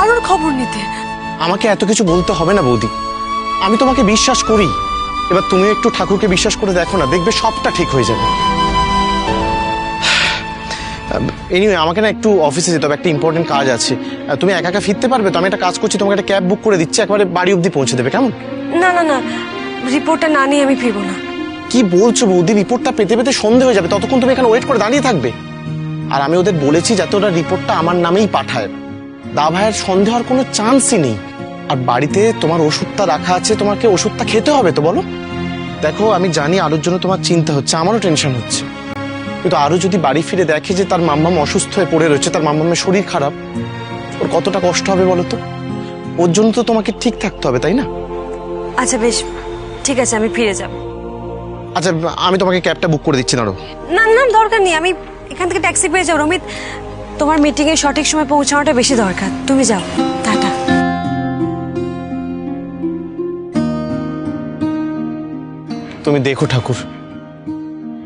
আরুর খবর নিতে। আমাকে এত কিছু বলতে হবে না বৌদি, আমি তোমাকে বিশ্বাস করি। এবার তুমি একটু ঠাকুরকে বিশ্বাস করে দেখো না, দেখবে সবটা ঠিক হয়ে যাবে। এনিওয়ে, আমাকে না একটু অফিসে যেতে হবে, একটা ইম্পর্টেন্ট কাজ আছে। তুমি একা একা ফিরতে পারবে তো? আমি একটা কাজ করছি, তোমাকে একটা ক্যাব বুক করে দিচ্ছি, একবারে বাড়ি অব্দি পৌঁছে দেবে, কেমন? না না না, রিপোর্টটা না নিয়ে আমি ফিরবো না। কি বলছো বৌদি? রিপোর্টটা পেতে পেতে সন্ধে হয়ে যাবে, ততক্ষণ তুমি এখানে ওয়েট করে দাঁড়িয়ে থাকবে। আর আমি ওদের বলেছি যাতে ওরা রিপোর্টটা আমার নামেই পাঠায়। দা ভাইয়ের সন্দেহ হওয়ার কোনো চান্সই নেই। আর বাড়িতে তোমার ওষুধটা রাখা আছে, তোমাকে ওষুধটা খেতে হবে তো, বলো? দেখো, আমি জানি আরোর জন্য তোমার চিন্তা হচ্ছে, আমারও টেনশন হচ্ছে, কিন্তু আরো যদি বাড়ি ফিরে দেখে যে তার মাম্মাম অসুস্থ হয়ে পড়ে রয়েছে, তার মাম্মামের শরীর খারাপ, ওর কতটা কষ্ট হবে বলো তো? ওর জন্য তো তোমাকে ঠিক থাকতে হবে, তাই না? আচ্ছা বেশ, ঠিক আছে, আমি ফিরে যাব। আচ্ছা, আমি তোমাকে ক্যাবটা বুক করে দিচ্ছি। না না না, দরকার নেই, আমি এখান থেকে ট্যাক্সি পেয়ে যাও। রমিত, তোমার মিটিং এ সঠিক সময় পৌঁছানোটা বেশি দরকার। তুমি যাও, টাটা। তুমি দেখো ঠাকুর,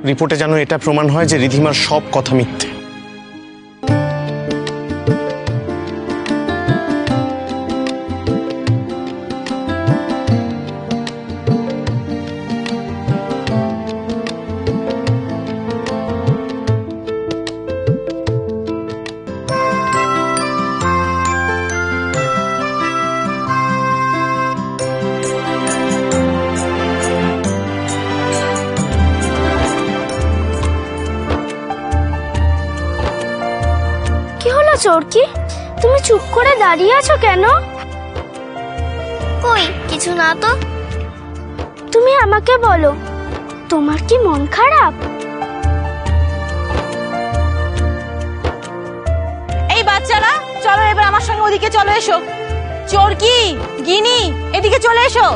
রিপোর্টে যেন এটা প্রমাণ হয় যে রিধিমার সব কথা মিথ্যে। চোরকি, তুমি চুপ করে দাঁড়িয়ে আছো কেন? কই কিছু না তো। তুমি আমাকে বলো, তোমার কি মন খারাপ? এই বাচ্চারা, চলো এবার আমার সঙ্গে ওদিকে চলো। এসো চোরকি, গিনি, এদিকে চলে এসো।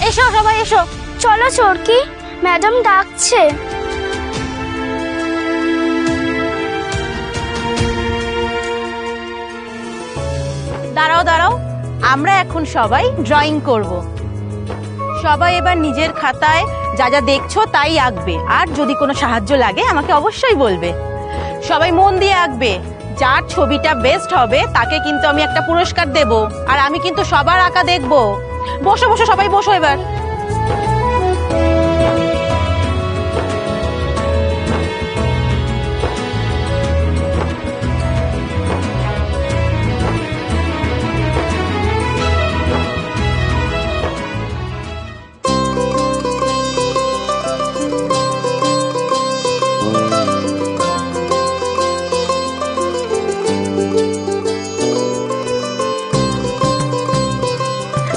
এসো সবাই এসো। চলো চোরকি, ম্যাডাম ডাকছে। দাঁড়াও দাঁড়াও, আমরা এখন সবাই ড্রয়িং করব। সবাই এবার নিজের খাতায় যা যা দেখছো তাই আঁকবে, আর যদি কোনো সাহায্য লাগে আমাকে অবশ্যই বলবে। সবাই মন দিয়ে আঁকবে, যার ছবিটা বেস্ট হবে তাকে কিন্তু আমি একটা পুরস্কার দেব, আর আমি কিন্তু সবার আঁকা দেখবো। বসো বসো, সবাই বসো এবার।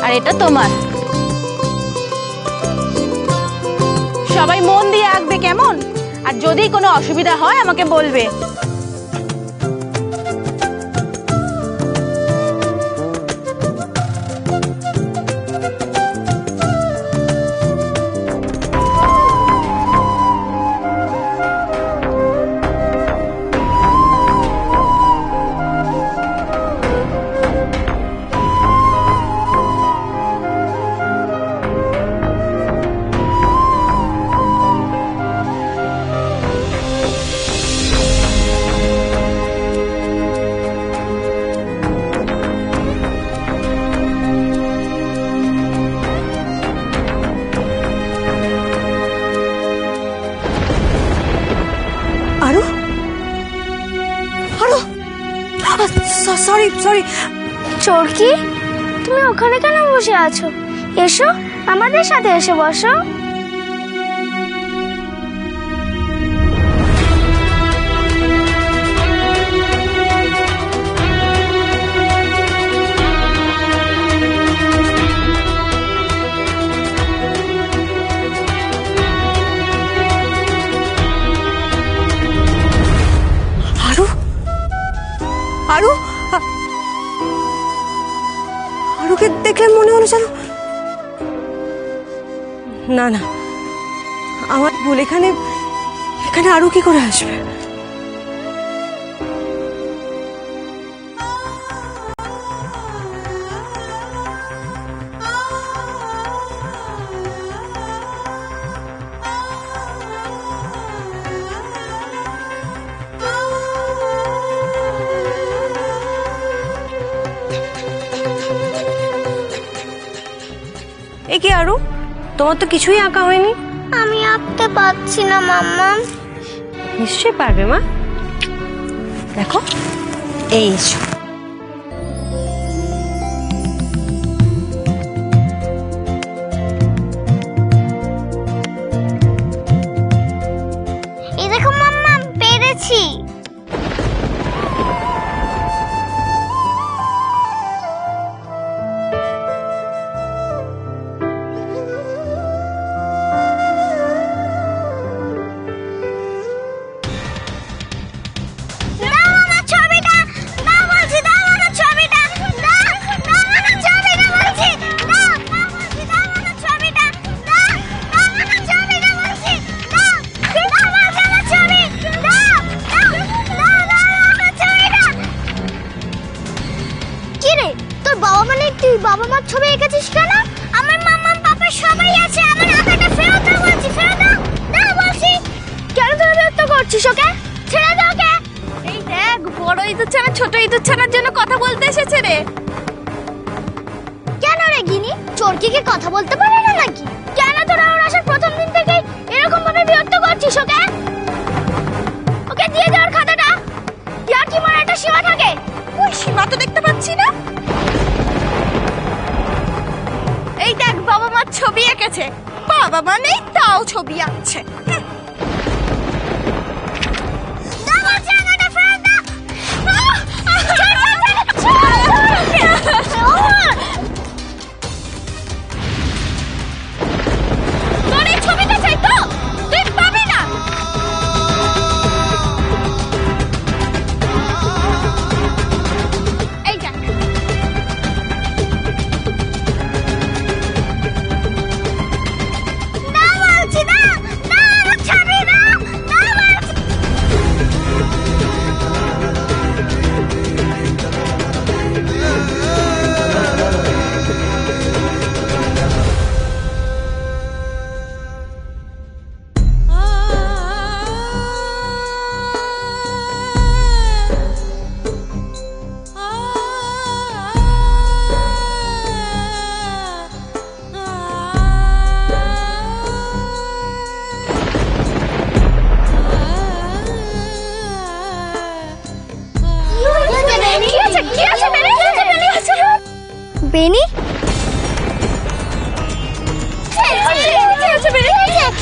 আর এটা তোমার। সবাই মন দিয়ে আঁকবে, কেমন? আর যদি কোনো অসুবিধা হয় আমাকে বলবে। আরু, আরু, সরি সরি। চরকি, তুমি ওখানে কেন বসে আছো? এসো, আমাদের সাথে এসে বসো। আরু, আরুকে দেখলে মনে হলো যেন, না না, আমার ভুল। এখানে এখানে আরু কি করে আসবে? এ কি আরু, তোমার তো কিছুই আঁকা হয়নি। আমি আঁকতে পারছি না মাম্মা। নিশ্চয়ই পারবে মা, দেখো এই এসো। এই দেখো মাম্মা, পেরেছি। বাবা মার ছবি এঁকেছিস কেন? আমার মাম্মা পাপা সবাই আছে, আমার আঁকাটা ফেরত দাও বলছি, ফেরত দাও। দাও বলছি। কেন তুমি বিরক্ত করছিস ওকে? ছেড়ে দাও ওকে। এই দেখ, বড় ইঁদুর ছানা ছোট ইঁদুর ছানার জন্য কথা বলতে এসেছে রে। কেন রে গিনি, চরকিকে কথা বলতে পারে না নাকি? কেন তোরা ওর আসার প্রথম দিন থেকেই এরকম ভাবে বিরক্ত করছিস ওকে? ওকে দিয়ে দেওয়ার খাতাটা। ইয়ার কি মার একটা সীমা থাকে? ওই সীমা তো দেখতে পাচ্ছি না। এই দেখ, বাবা মার ছবি এঁকেছে। বাবা মা নেই তাও ছবি আঁকছে।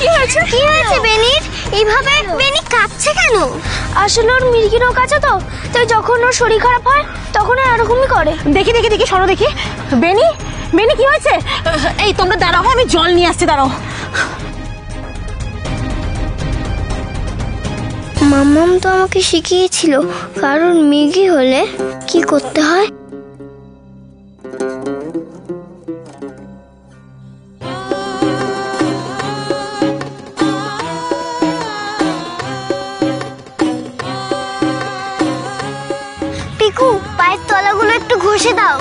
কি হয়েছে বেনির? এইভাবে বেনি কাঁদছে কেন? আসলে ওর মির্গি রোগ আছে তো, তাই যখন ওর শরীর খারাপ হয় তখন এরকমই করে। দেখি দেখি দেখি, শোনো দেখি। বেনি, বেনি কি হয়েছে? এই তোমরা দাঁড়াও, আমি জল নিয়ে আসছি, দাঁড়াও। মাম্মাম তো আমাকে শিখিয়েছিল কারণ মির্গি হলে কি করতে হয়। পিকু, পায়ের তলাগুলো একটু ঘষে দাও।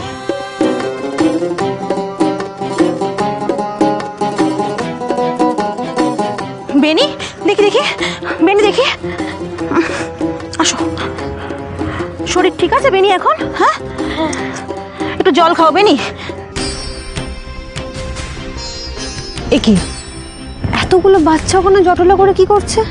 বেনি, দেখি দেখি, বেনি দেখি, আসো। শরীর ঠিক আছে বেনি এখন? হ্যাঁ, একটু জল খাও বেনি। এ কি, এতগুলো বাচ্চা ওখানে জটলা করে কি করছে?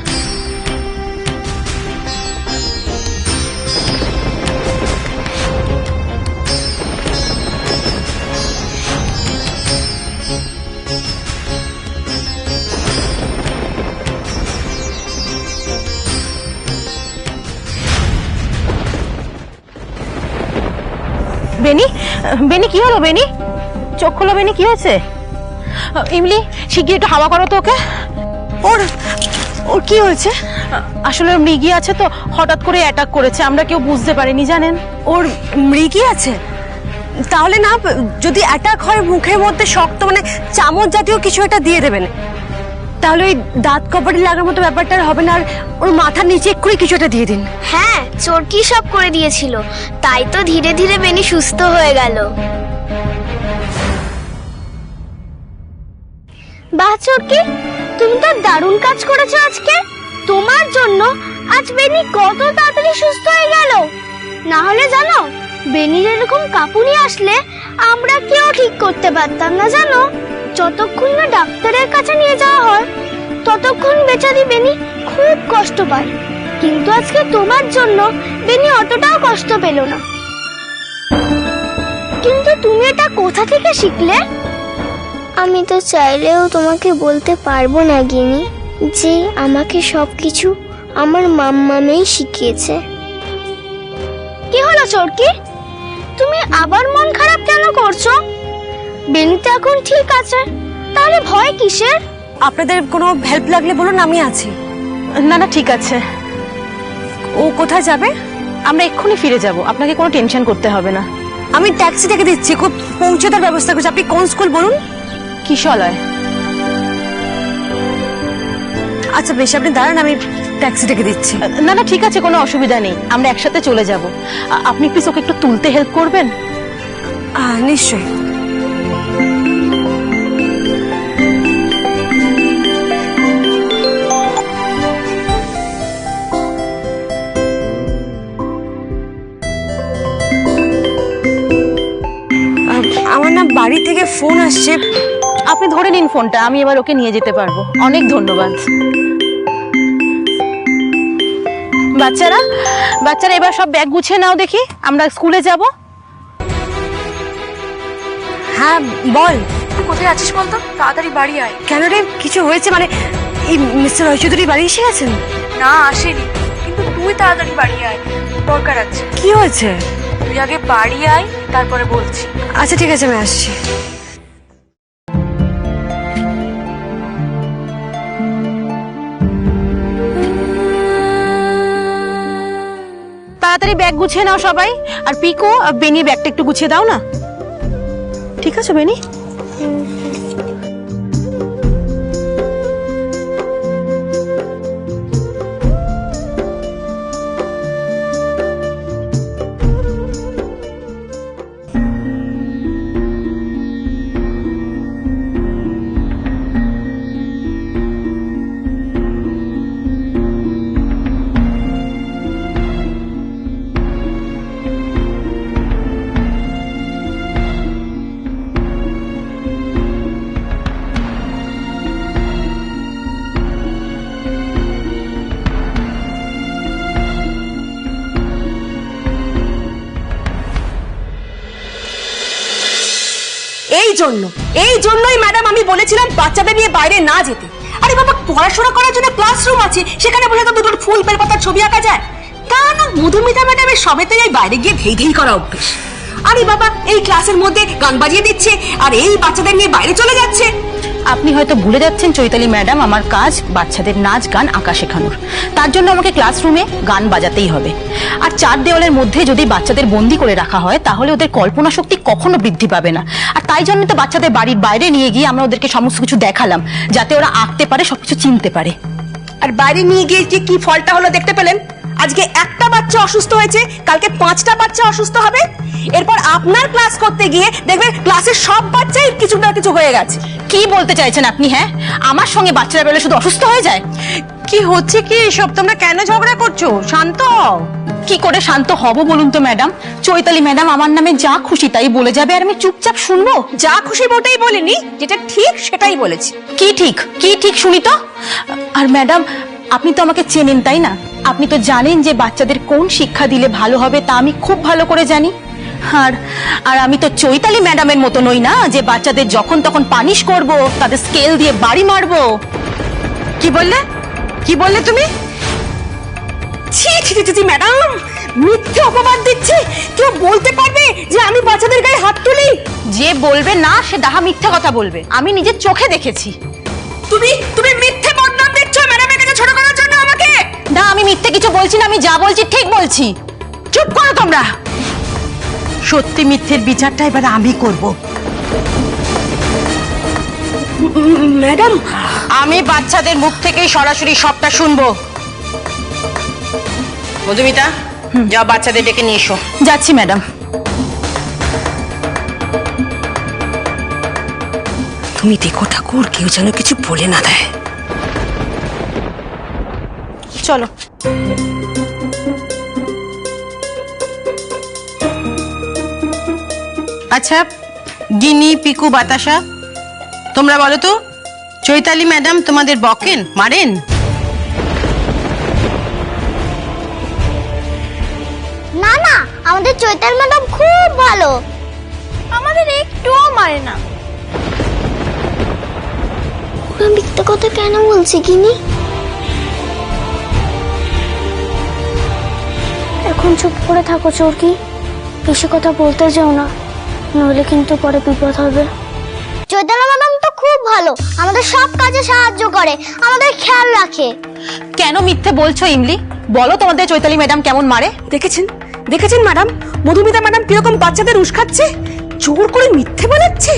বেনি, বেনি কি হলো? বেনি চোখ খোলো, বেনি কি হয়েছে? ইমলি, শিগগির একটু হাওয়া করো তো ওকে। ওর ওর কি হয়েছে? আসলে মৃগী আছে তো, হঠাৎ করে অ্যাটাক করেছে, আমরা কেউ বুঝতে পারিনি জানেন। ওর মৃগী আছে? তাহলে না, যদি অ্যাটাক হয় মুখের মধ্যে শক্ত মানে চামচ জাতীয় কিছু একটা দিয়ে দেবেন, তাহলে ওই দাঁত কপাটি লাগার মতো ব্যাপারটা আর হবে না। আর ওর মাথার নিচে একটু কিছু একটা দিয়ে দিন। হ্যাঁ, চোরকি সব করে দিয়েছিল, তাই তো ধীরে ধীরে বেনি সুস্থ হয়ে গেল। বাহ চোরকি, তুমি তো দারুণ কাজ করেছো আজকে। তোমার জন্য আজ বেনি কত তাড়াতাড়ি সুস্থ হয়ে গেল। না হলে জানো, বেনির এরকম কাঁপুনি আসলে আমরা কেউ ঠিক করতে পারতাম না জানো। যতক্ষণ না ডাক্তারের কাছে নিয়ে যাওয়া হয় ততক্ষণ বেচারি বেনি খুব কষ্ট পায়, কিন্তু আজকে তোমার জন্য বেনি অতটাও কষ্ট পেল না। কিন্তু তুমি এটা কোথা থেকে শিখলে? আমি তো চাইলেও তোমাকে বলতে পারবো না গিনি, যে আমাকে সবকিছু আমার মাম্মামেই শিখিয়েছে। কি হলো চোরকি, তুমি আবার মন খারাপ কেন করছো? বেনি তো এখন ঠিক আছে, তাহলে ভয় কিসের? আপনাদের কোনো হেল্প লাগলে বলুন, আমি আছি। না না, ঠিক আছে। ও কোথায় যাবে? আমরা এক্ষুনি ফিরে যাব, আপনাকে কোনো টেনশন করতে হবে না। আমি ট্যাক্সি থেকে দিচ্ছি, খুব পৌঁছে দেওয়ার ব্যবস্থা করছি। আপনি কোন স্কুল বলুন? কিশলয়। আচ্ছা বেশ, আপনি দাঁড়ান, আমি ট্যাক্সি থেকে দিচ্ছি। না না, ঠিক আছে, কোনো অসুবিধা নেই, আমরা একসাথে চলে যাব। আপনি প্লিজ ওকে একটু তুলতে হেল্প করবেন। নিশ্চয়ই। আমার না বাড়ি থেকে ফোন আসছে। আপনি ধরে নিন ফোনটা, আমি এবার ওকে নিয়ে যেতে পারবো। অনেক ধন্যবাদ। বাচ্চারা বাচ্চারা এবার সব ব্যাগ গুছিয়ে নাও, দেখি আমরা স্কুলে যাব। হ্যাঁ বল। তুই কোথায় আছিস বলতো? তাড়াতাড়ি বাড়ি আয়। কেন রে, কিছু হয়েছে? মানে এই মিস্টার রায়চৌধুরী বাড়ি এসে গেছেন? না আসেনি, কিন্তু তুই তাড়াতাড়ি বাড়ি আয়, দরকার আছে। কি হয়েছে? তুই আগে বাড়ি আয়, তারপরে বলছি। আচ্ছা ঠিক আছে, আমি আসছি। তাড়াতাড়ি ব্যাগ গুছিয়ে নাও সবাই। আর পিকো, বেনির ব্যাগটা একটু গুছিয়ে দাও না। ঠিক আছে বেনি? এই জন্যই ম্যাডাম আমি বলেছিলাম বাচ্চাদের নিয়ে বাইরে না যেতে। আরে বাবা, পড়াশোনা করার জন্য ক্লাসরুম আছে, সেখানে বসে তো দুটো ফুল বেলপাতার ছবি আঁকা যায়। তা না, মধুমিতা ম্যাডামের সবেতেই এই বাইরে গিয়ে ধেই ধেই করা অভ্যেস। আরে বাবা, এই ক্লাসের মধ্যে গান বাজিয়ে দিচ্ছে আর এই বাচ্চাদের নিয়ে বাইরে চলে যাচ্ছে। আপনি হয়তো ভুলে যাচ্ছেন চৈতালি ম্যাডাম, আমার কাজ বাচ্চাদের নাচ গান আঁকা শেখানোর। তার জন্য আমাকে ক্লাসরুমে গান বাজাতেই হবে। আর চার দেওয়ালের মধ্যে যদি বাচ্চাদের বন্দি করে রাখা হয় তাহলে ওদের কল্পনা শক্তি কখনো বৃদ্ধি পাবে না। আর তাই জন্য তো বাচ্চাদের বাড়ির বাইরে নিয়ে গিয়ে আমরা ওদেরকে সমস্ত কিছু দেখালাম, যাতে ওরা আঁকতে পারে, সবকিছু চিনতে পারে। আর বাইরে নিয়ে গিয়ে যে কি ফলটা হলো দেখতে পেলেন? আজকে একটা বাচ্চা অসুস্থ হয়েছে, কালকে 5টা বাচ্চা অসুস্থ হবে। এরপর আপনার ক্লাস করতে গিয়ে দেখবেন ক্লাসের সব বাচ্চাই কিছু না কিছু হয়ে গেছে। কি বলতে চাইছেন আপনি? হ্যাঁ, আমার সঙ্গে বাচ্চারা বেরোলে শুধু অসুস্থ হয়ে যায়? কি হচ্ছে কি এসব? তোমরা কেন ঝগড়া করছো? শান্ত হও। কি করে শান্ত হব বলুন তো ম্যাডাম? চৈতালি ম্যাডাম আমার নামে যা খুশি তাই বলে যাবে আর আমি চুপচাপ শুনবো? যা খুশি মোটেই বলিনি, যেটা ঠিক সেটাই বলেছি। কি ঠিক? কি ঠিক শুনি তো। আর ম্যাডাম, আপনি তো আমাকে চেনেন তাই না? আপনি তো জানেন যে বাচ্চাদের কোন শিক্ষা দিলে ভালো হবে, তা আমি খুব ভালো করে জানি। আর আমি তো চৈতালি ম্যাডামের মতো নই না, যে বাচ্চাদের যখন তখন পানিশ করব, তাদের স্কেল দিয়ে বাড়ি মারবো। কি বললে? কি বললে তুমি? ছি ছি ছি ছি ম্যাডাম, মিথ্যে অপবাদ দিচ্ছে। কেউ বলতে পারবে যে আমি বাচ্চাদের গায়ে হাত তুলি? যে বলবে না সে ডাহা মিথ্যা কথা বলবে। আমি নিজের চোখে দেখেছি। তুমি মিথ্যে বদনাম দিচ্ছ ম্যাডামের কাছে ছোট করার জন্য আমাকে। না, আমি মিথ্যে কিছু বলছি না, আমি যা বলছি ঠিক বলছি। চুপ করো তোমরা। সত্যি মিথ্যের বিচারটা এবার আমি করব। ম্যাডাম, আমি বাচ্চাদের মুখ থেকেই সরাসরি সবটা শুনবো। মধুমিতা, যাও বাচ্চাদের ডেকে নিয়ে এসো। যাচ্ছি ম্যাডাম। তুমি দেখো ঠাকুর, কেউ যেন কিছু বলে না দেয়। চলো। আচ্ছা গিনি, পিকু, বাতাসা, তোমরা বলো তো, চৈতালি ম্যাডাম তোমাদের বকেন, মারেন? না না, আমাদের চৈতালি ম্যাডাম খুব ভালো। আমাদের একটুও মারে না। ওরা মিথ্যে কথা কেন বলছে গিনি? এখন চুপ করে থাকো চোরকি, বেশি কথা বলতে যাও না, নইলে কিন্তু পরে বিপদ হবে। চৈতালি ম্যাডাম তো খুব ভালো, আমাদের সব কাজে সাহায্য করে, আমাদের খেয়াল রাখে। কেন মিথ্যে বলছো ইমলি? বলো তোমাদের চৈতালি ম্যাডাম কেমন মারে। দেখেছেন ম্যাডাম, মধুমিতা ম্যাডাম কিরকম বাচ্চাদের উস্কাচ্ছে, জোর করে মিথ্যে বানাচ্ছে।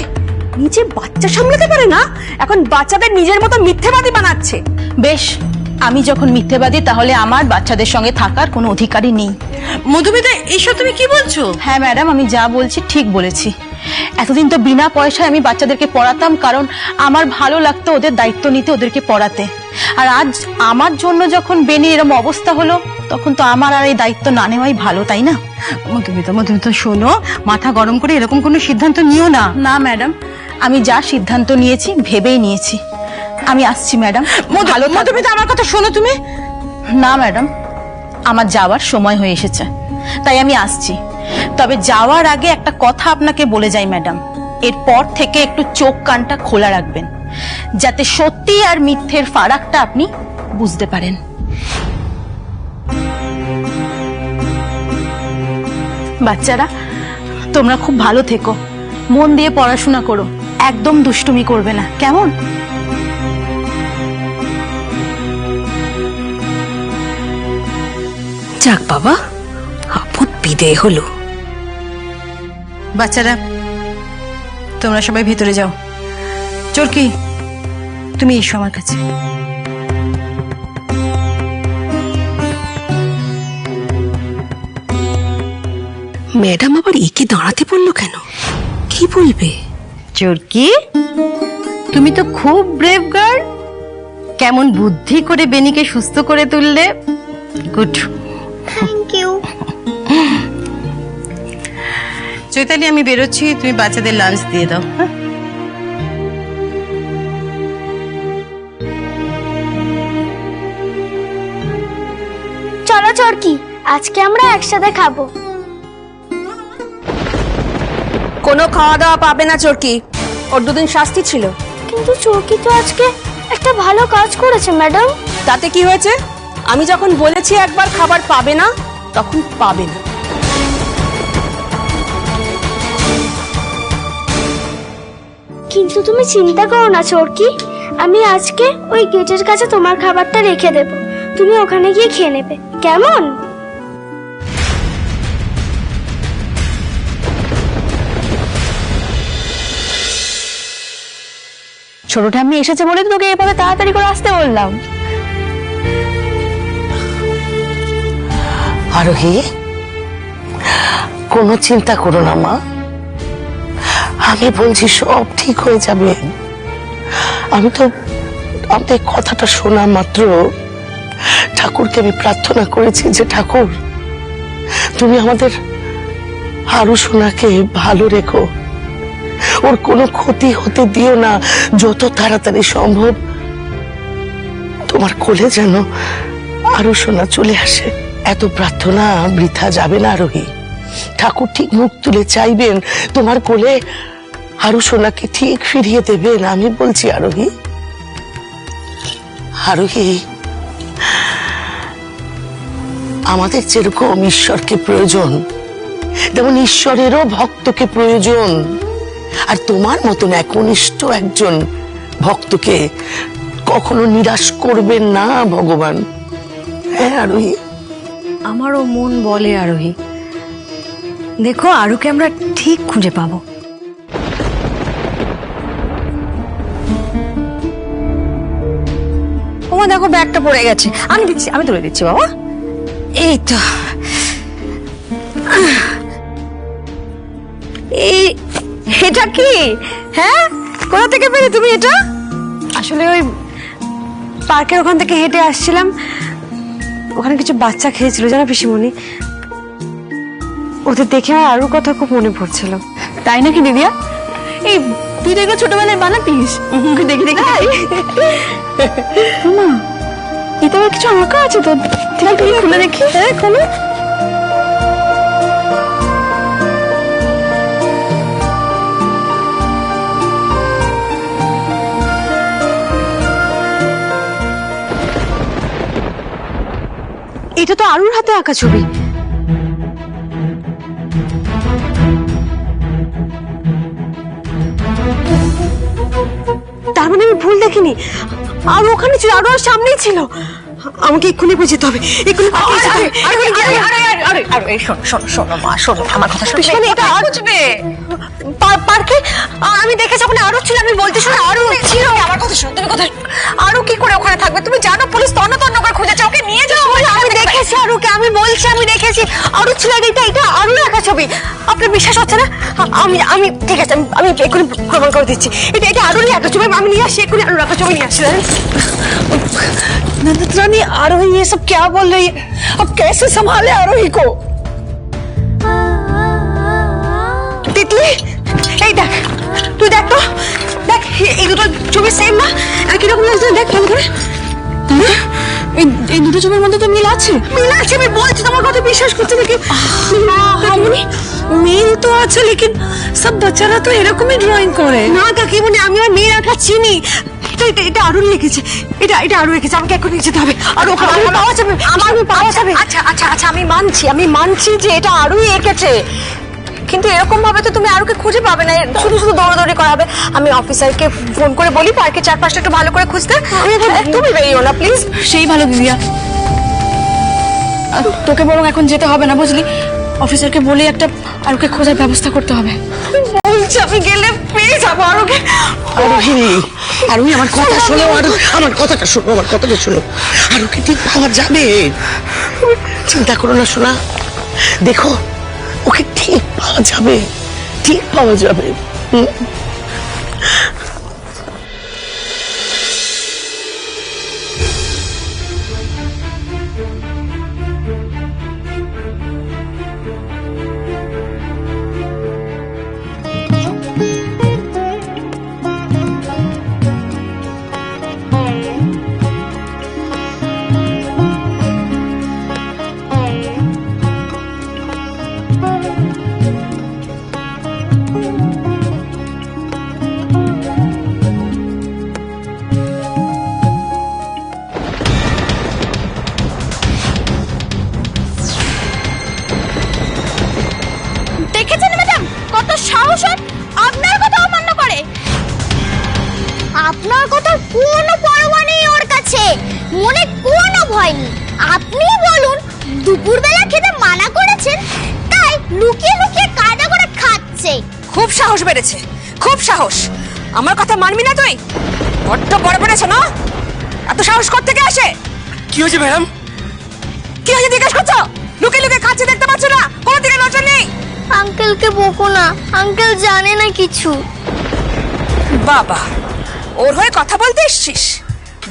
নিজে বাচ্চা সামলাতে পারে না, এখন বাচ্চাদের নিজের মতো মিথ্যেবাদী বানাচ্ছে। বেশ, আমি যখন মিথ্যেবাদী তাহলে আমার বাচ্চাদের সঙ্গে থাকার কোনো অধিকারই নেই। মধুমিতা, এসব তুমি কি বলছো? হ্যাঁ ম্যাডাম, আমি যা বলছি ঠিক বলেছি। এতদিন তো বিনা পয়সায় আমি বাচ্চাদেরকে পড়াতাম, কারণ আমার ভালো লাগতো ওদের দায়িত্ব নিতে, ওদেরকে পড়াতে। আর আজ আমার জন্য যখন বেনির এরকম অবস্থা হলো, তখন তো আমার আর এই দায়িত্ব না নেওয়াই ভালো, তাই না? মধুমিতা শোনো, মাথা গরম করে এরকম কোনো সিদ্ধান্ত নিও না। না ম্যাডাম, আমি যা সিদ্ধান্ত নিয়েছি ভেবেই নিয়েছি। আমি আসছি ম্যাডাম। ভালো থাকবেন। মধুমিতা, আমার কথা শোনো তুমি। না ম্যাডাম, আমার যাওয়ার সময় হয়ে এসেছে, তাই আমি আসছি। তবে যাওয়ার আগে একটা কথা আপনাকে বলে যাই ম্যাডাম, এরপর থেকে একটু চোখ কানটা খোলা রাখবেন, যাতে সত্যি আর মিথ্যের ফারাকটা আপনি বুঝতে পারেন। বাচ্চারা, তোমরা খুব ভালো থেকো, মন দিয়ে পড়াশোনা করো, একদম দুষ্টুমি করবে না, কেমন? যাক বাবা, আপদ বিদেয় হলো। বাচ্চারা, তোমরা সবাই ভেতরে যাও। চোরকি, তুমি এসো আমার কাছে। ম্যাডাম আবার একে দাঁড়াতে বললো কেন? কি বলবে? চোরকি, তুমি তো খুব ব্রেভ গার্ল। কেমন বুদ্ধি করে বেনিকে সুস্থ করে তুললে। গুড। Thank you. চৈতালি, আমি বেরোচ্ছি, তুমি বাচ্চাদের লাঞ্চ দিয়ে দাও। হ্যাঁ, চলো চোরকি, আজকে আমরা একসাথে খাবো। কোনো খাওয়া দাওয়া পাবে না চোরকি, ওর 2 দিন শাস্তি ছিল। কিন্তু চোরকি তো আজকে একটা ভালো কাজ করেছে ম্যাডাম। তাতে কি হয়েছে? আমি যখন বলেছি একবার খাবার পাবে না, তখন পাবে না। কিন্তু তুমি চিন্তা করো না চোরকি, আমি আজকে ওই গেটের কাছে তোমার খাবারটা রেখে দেব, তুমি ওখানে গিয়ে খেয়ে নেবে, কেমন? ছোট ঠাম্মি এসেছে বলে তো তোকে এভাবে তাড়াতাড়ি করে আসতে বললাম। আরোহী, কোনো চিন্তা করো না মা, আমি বলছি সব ঠিক হয়ে যাবে। আমি তো আমাদের কথাটা শোনা মাত্র ঠাকুরকে আমি প্রার্থনা করেছি যে ঠাকুর তুমি আমাদের আরু সোনাকে ভালো রেখো, ওর কোনো ক্ষতি হতে দিও না, যত তাড়াতাড়ি সম্ভব তোমার কোলে যেন আরু সোনা চলে আসে। এত প্রার্থনা বৃথা যাবে না আরোহী, ঠাকুর ঠিক মুখ তুলে চাইবেন তোমার কোলে আরু সোনাকে ঠিক ফিরিয়ে দেবেন, আমি বলছি আরোহী। আরোহী, আমাদের যেরকম ঈশ্বরকে প্রয়োজন, তেমন ঈশ্বরেরও ভক্তকে প্রয়োজন, আর তোমার মতন একনিষ্ঠ একজন ভক্তকে কখনো নিরাশ করবেন না ভগবান। হ্যাঁ আরোহী, আমারও মন বলে আরোহী, দেখো আরুকে আমরা ঠিক খুঁজে পাবো। ওমা দেখো ব্যাগটা পড়ে গেছে, আমি দিচ্ছি, আমি তুলে দিচ্ছি বাবা। এই তো, এটা কি? হ্যাঁ, কোথা থেকে পেলে তুমি এটা? আসলে ওই পার্কের ওখান থেকে হেঁটে আসছিলাম, ওখানে কিছু বাচ্চা খেয়েছিল জানো পিসিমণি, ওদের দেখে আমার আরুর কথা খুব মনে পড়ছিল। তাই নাকি দিদিয়া? এই তুই তো এগুলো ছোটবেলায় বানাতিস? দেখি দেখি মা, এটা আবার কিছু আঁকা আছে তো, ঠিক আছে খুলে দেখি। হ্যাঁ খোলো। এটা তো আরুর হাতে আঁকা ছবি। তার মানে আমি ভুল দেখিনি, আরো ওখানে ছিল, আরো সামনেই ছিল। আমাকে এক্ষুনি বুঝতে হবে, এক্ষুনি আমার কথা শুনে এটা আরো যাবে পার্কে। আমি দেখেছি ওখানে আরো ছিল, আমি বলতে শুনে আরো ছিল। আমার কথা শুনো, তুমি কথা আরো কি করে ওখানে থাকবে? তুমি জানো পুলিশ তন্ন তন্ন করে খুঁজেছে, ওকে নিয়ে যাও। আমি দেখেছি আরুকে, আমি বলছি আমি দেখেছি আরো ছিল। এটা আরো রাখা ছবি, আপনার বিশ্বাস হচ্ছে না? আমি ঠিক আছে, আমি এক্ষুনি প্রমাণ করে দিচ্ছি, এটা আরো রাখা ছবি। আমি নিয়ে আসি, এক্ষুনি আরো রাখা ছবি নিয়ে আসি। नंदत रानी, आरोही ये सब क्या बोल रही है? अब कैसे संभाले आरोही को? तितली, এই দেখ, তুই দেখ তো, দেখ এই দুটো ছবি সেম না? একই রকম লাগছে, দেখ ভালো করে। এই দুটো ছবির মধ্যে তো মিল আছে। মিল আছে, আমি বলছি, তোমার কথা বিশ্বাস করছি নাকি? মিল তো আছে, লেকিন সব বাচ্চারা তো এরকমই ড্রয়িং করে না কাকিমণি। আমি আর মেয়ের আঁকা চিনি, এটা আরো লিখেছে, এটা আরো রেখেছে। আমাকে এখন নিয়ে যেতে হবে, আর ওখানে পাওয়া যাবে, আমার পাওয়া যাবে। আচ্ছা আচ্ছা আচ্ছা, আমি মানছি যে এটা আরোই এঁকেছে, কিন্তু এরকম ভাবে তো তুমি আরোকে খুঁজে পাবে না, শুধু শুধু দৌড়াদৌড়ি করা হবে। আমি অফিসারকে ফোন করে বলি পার্কে চারপাশটা একটু ভালো করে খুঁজতে। তুমি বেরিও না প্লিজ। সেই ভালো দিদিয়া, তোকে বরং এখন যেতে হবে না বুঝলি, অফিসারকে বলে একটা আরোকে খোঁজার ব্যবস্থা করতে হবে। বলছি আমি গেলে পেয়ে যাবো আরোকে। আরোহী আমার কথা শোনো, আমার কথাটা শোনো, আমার কথাটা শোনো। আরোকে ঠিক পাওয়া যাবে, চিন্তা করো না সোনা, দেখো ওকে ঠিক পাওয়া যাবে, ঠিক পাওয়া যাবে। আপনার কথা কোনো পরোয়া নেই ওর কাছে, মনে কোনো ভয় নেই। আপনি বলুন দুপুরবেলা খেতে মানা করেছেন, তাই লুকিয়ে লুকিয়ে কায়দা করে খাচ্ছে। খুব সাহস বেড়েছে, খুব সাহস। আমার কথা মানবি না তুই? বড্ড বড় বেড়েছে না? এত সাহস কোথা থেকে আসে? কি হয়েছে ম্যাডাম? কি হয়েছে জিজ্ঞেস করছো? লুকিয়ে লুকিয়ে খাচ্ছে দেখতে পাচ্ছ না? কোনো দিকে নজর নেই? আঙ্কেলকে বকো না, আঙ্কেল জানে না কিছু। বাবা, ওর হয়ে কথা বলতে এসছিস?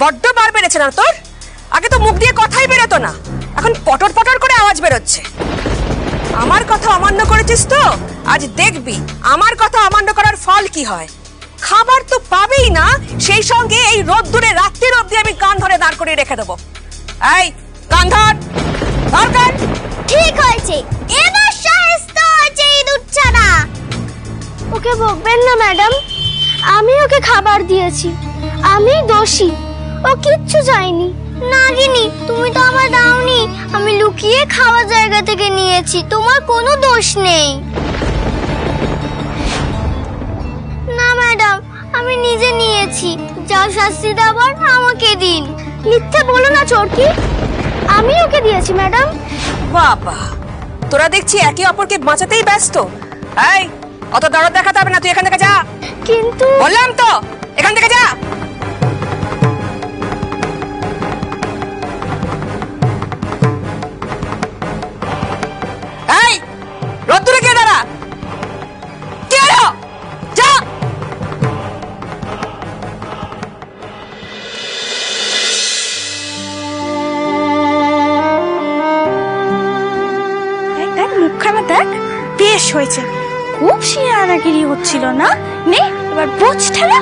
বড্ড বার বেড়েছে না তোর? আগে তো মুখ দিয়ে কথাই বেরোতো না, এখন পটর পটর করে আওয়াজ বেরোচ্ছে। আমার কথা অমান্য করেছিস তো, আজ দেখবি আমার কথা অমান্য করার ফল কি হয়। খাবার তো পাবেই না, সেই সঙ্গে এই রোদ্দুরে রাত্রির অবধি আমি কান ধরে দাঁড় করে রেখে দেবো। এই কান ধর, ধর কান। ঠিক হয়েছে, এবার শায়েস্তা হয়েছে এই দুধছানা। ওকে বকবেন না ম্যাডাম, আমি ওকে খাবার দিয়েছি, আমি দোষী, ও কিচ্ছু চাইনি। নাগিনি, তুমি তো আমার দাওনি, আমি লুকিয়ে খাওয়ার জায়গা থেকে নিয়েছি, তোমার কোনো দোষ নেই। না ম্যাডাম, আমি নিজে নিয়েছি, যা শাস্তি দেবার আমাকে দিন। মিথ্যে বলো না চোরকি, আমি ওকে দিয়েছি ম্যাডাম। বাবা, তোরা দেখছি একে অপরকে বাঁচাতেই ব্যস্ত। এই অত দরদ দেখাতে হবে না, তুই এখান থেকে যা। কিন্তু বললাম তো এখান থেকে যা। এই রোদ্দুরে গিয়ে দাঁড়া। কি হলো? যা। দেখ মুখখানা দেখ, বেশ হয়েছে। খুব শিয়ানাগিরি হচ্ছিল না? নে এবার বোঝ ঠেলা।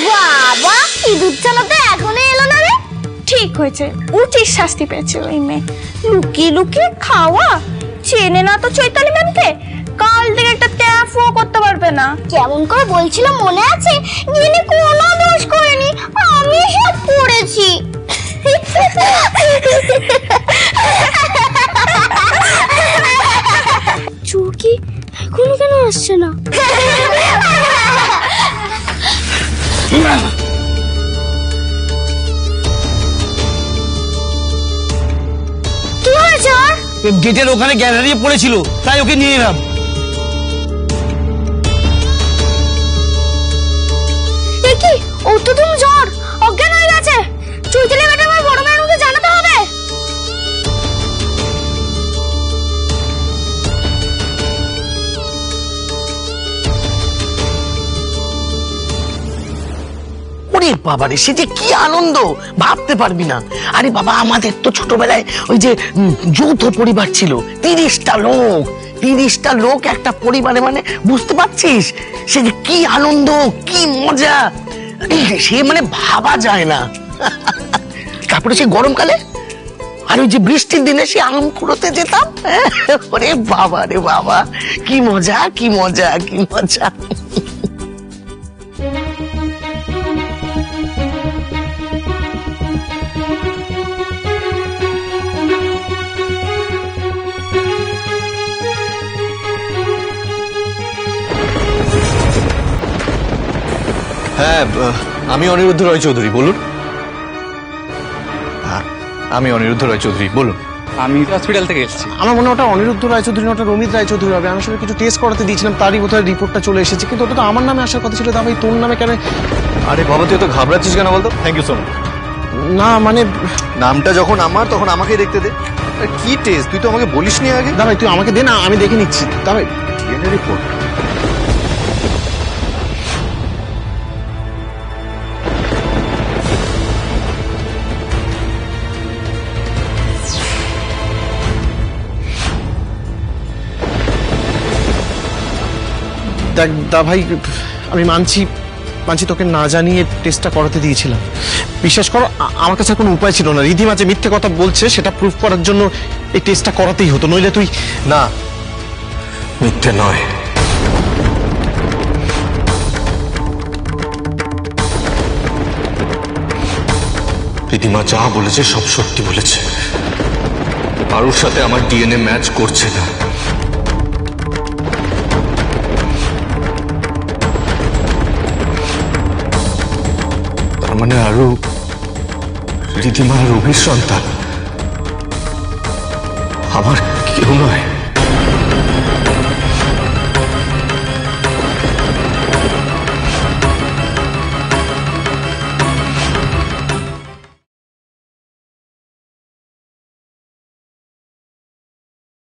বাবা, এই দুধছানা তো এখনো এলো না রে। ঠিক হয়েছে, উচিত শাস্তি পেয়েছে ওই মেয়ে। লুকিয়ে লুকিয়ে খাওয়া, চেনে না তো চৈতালি ম্যামকে, কাল থেকে একটা ট্যাফও করতে পারবে না। কেমন করে বলছিল মনে আছে? গিনি কোনো দোষ করেনি, আমি সব করেছি। চুরকি এখনো কেন আসছে না? কি হয়েছে ওর? গেটের ওখানে গ্যালারি পড়েছিল, তাই ওকে নিয়ে এলাম। এ কি, ও তো তুমি জ্বর, অজ্ঞান হয়ে গেছে। চৈতালি ম্যাডাম আর বড় ম্যাডামকে জানাতে হবে। ওরে বাবারে, সে যে কি আনন্দ ভাবতে পারবি না। আরে বাবা, আমাদের তো ছোটবেলায় ওই যে যৌথ পরিবার ছিল, 30টা লোক, 30টা লোক একটা পরিবারে, মানে বুঝতে পারছিস সে যে কি আনন্দ, কি মজা, সে মানে ভাবা যায় না। তারপরে সে গরমকালে আর ওই যে বৃষ্টির দিনে সে আম কুড়োতে যেতাম, ওরে বাবা রে বাবা, কি মজা, কি মজা, কি মজা। হ্যাঁ, আমি অনিরুদ্ধ রয় চৌধুরী, বলুন। আমি অনিরুদ্ধ রয় চৌধুরী, বলুন। আমি হসপিটাল থেকে এসেছি। আমার মনে হয় ওটা অনিরুদ্ধ রায়চৌধুরী, ওটা রমিত রায়চৌধুরী হবে। আমি আসলে কিছু টেস্ট করাতে দিয়েছিলাম, তারই বোধহয় রিপোর্টটা চলে এসেছে, কিন্তু ওটা তো আমার নামে আসার কথা ছিল। দা ভাই তোর নামে কেন? আরে বাবা, তুই তো ঘাবড়াচ্ছিস কেন বলতো? Thank you so much. না মানে নামটা যখন আমার, তখন আমাকেই দেখতে দে। কি টেস্ট, তুই তো আমাকে বলিসনি আগে। দা ভাই তুই আমাকে দে না, আমি দেখে নিচ্ছি। দা ভাই ডিএনএ রিপোর্ট। দেখ দা ভাই, আমি মানছি তোকে না জানিয়ে টেস্টটা করাতে দিয়েছিলাম। বিশ্বাস করো, আমার কাছে কোনো উপায় ছিল না। রিধিমা যে মিথ্যে কথা বলছে সেটা প্রুফ করার জন্য এই টেস্টটা করাতেই হতো, নইলে তুই। না, মিথ্যে নয়। রিধিমা যা বলেছে সব সত্যি বলেছে। আরুর সাথে আমার ডিএনএ ম্যাচ করছে না। তার মানে আরু রিধিমা রবির সন্তান, আমার কেউ নয়।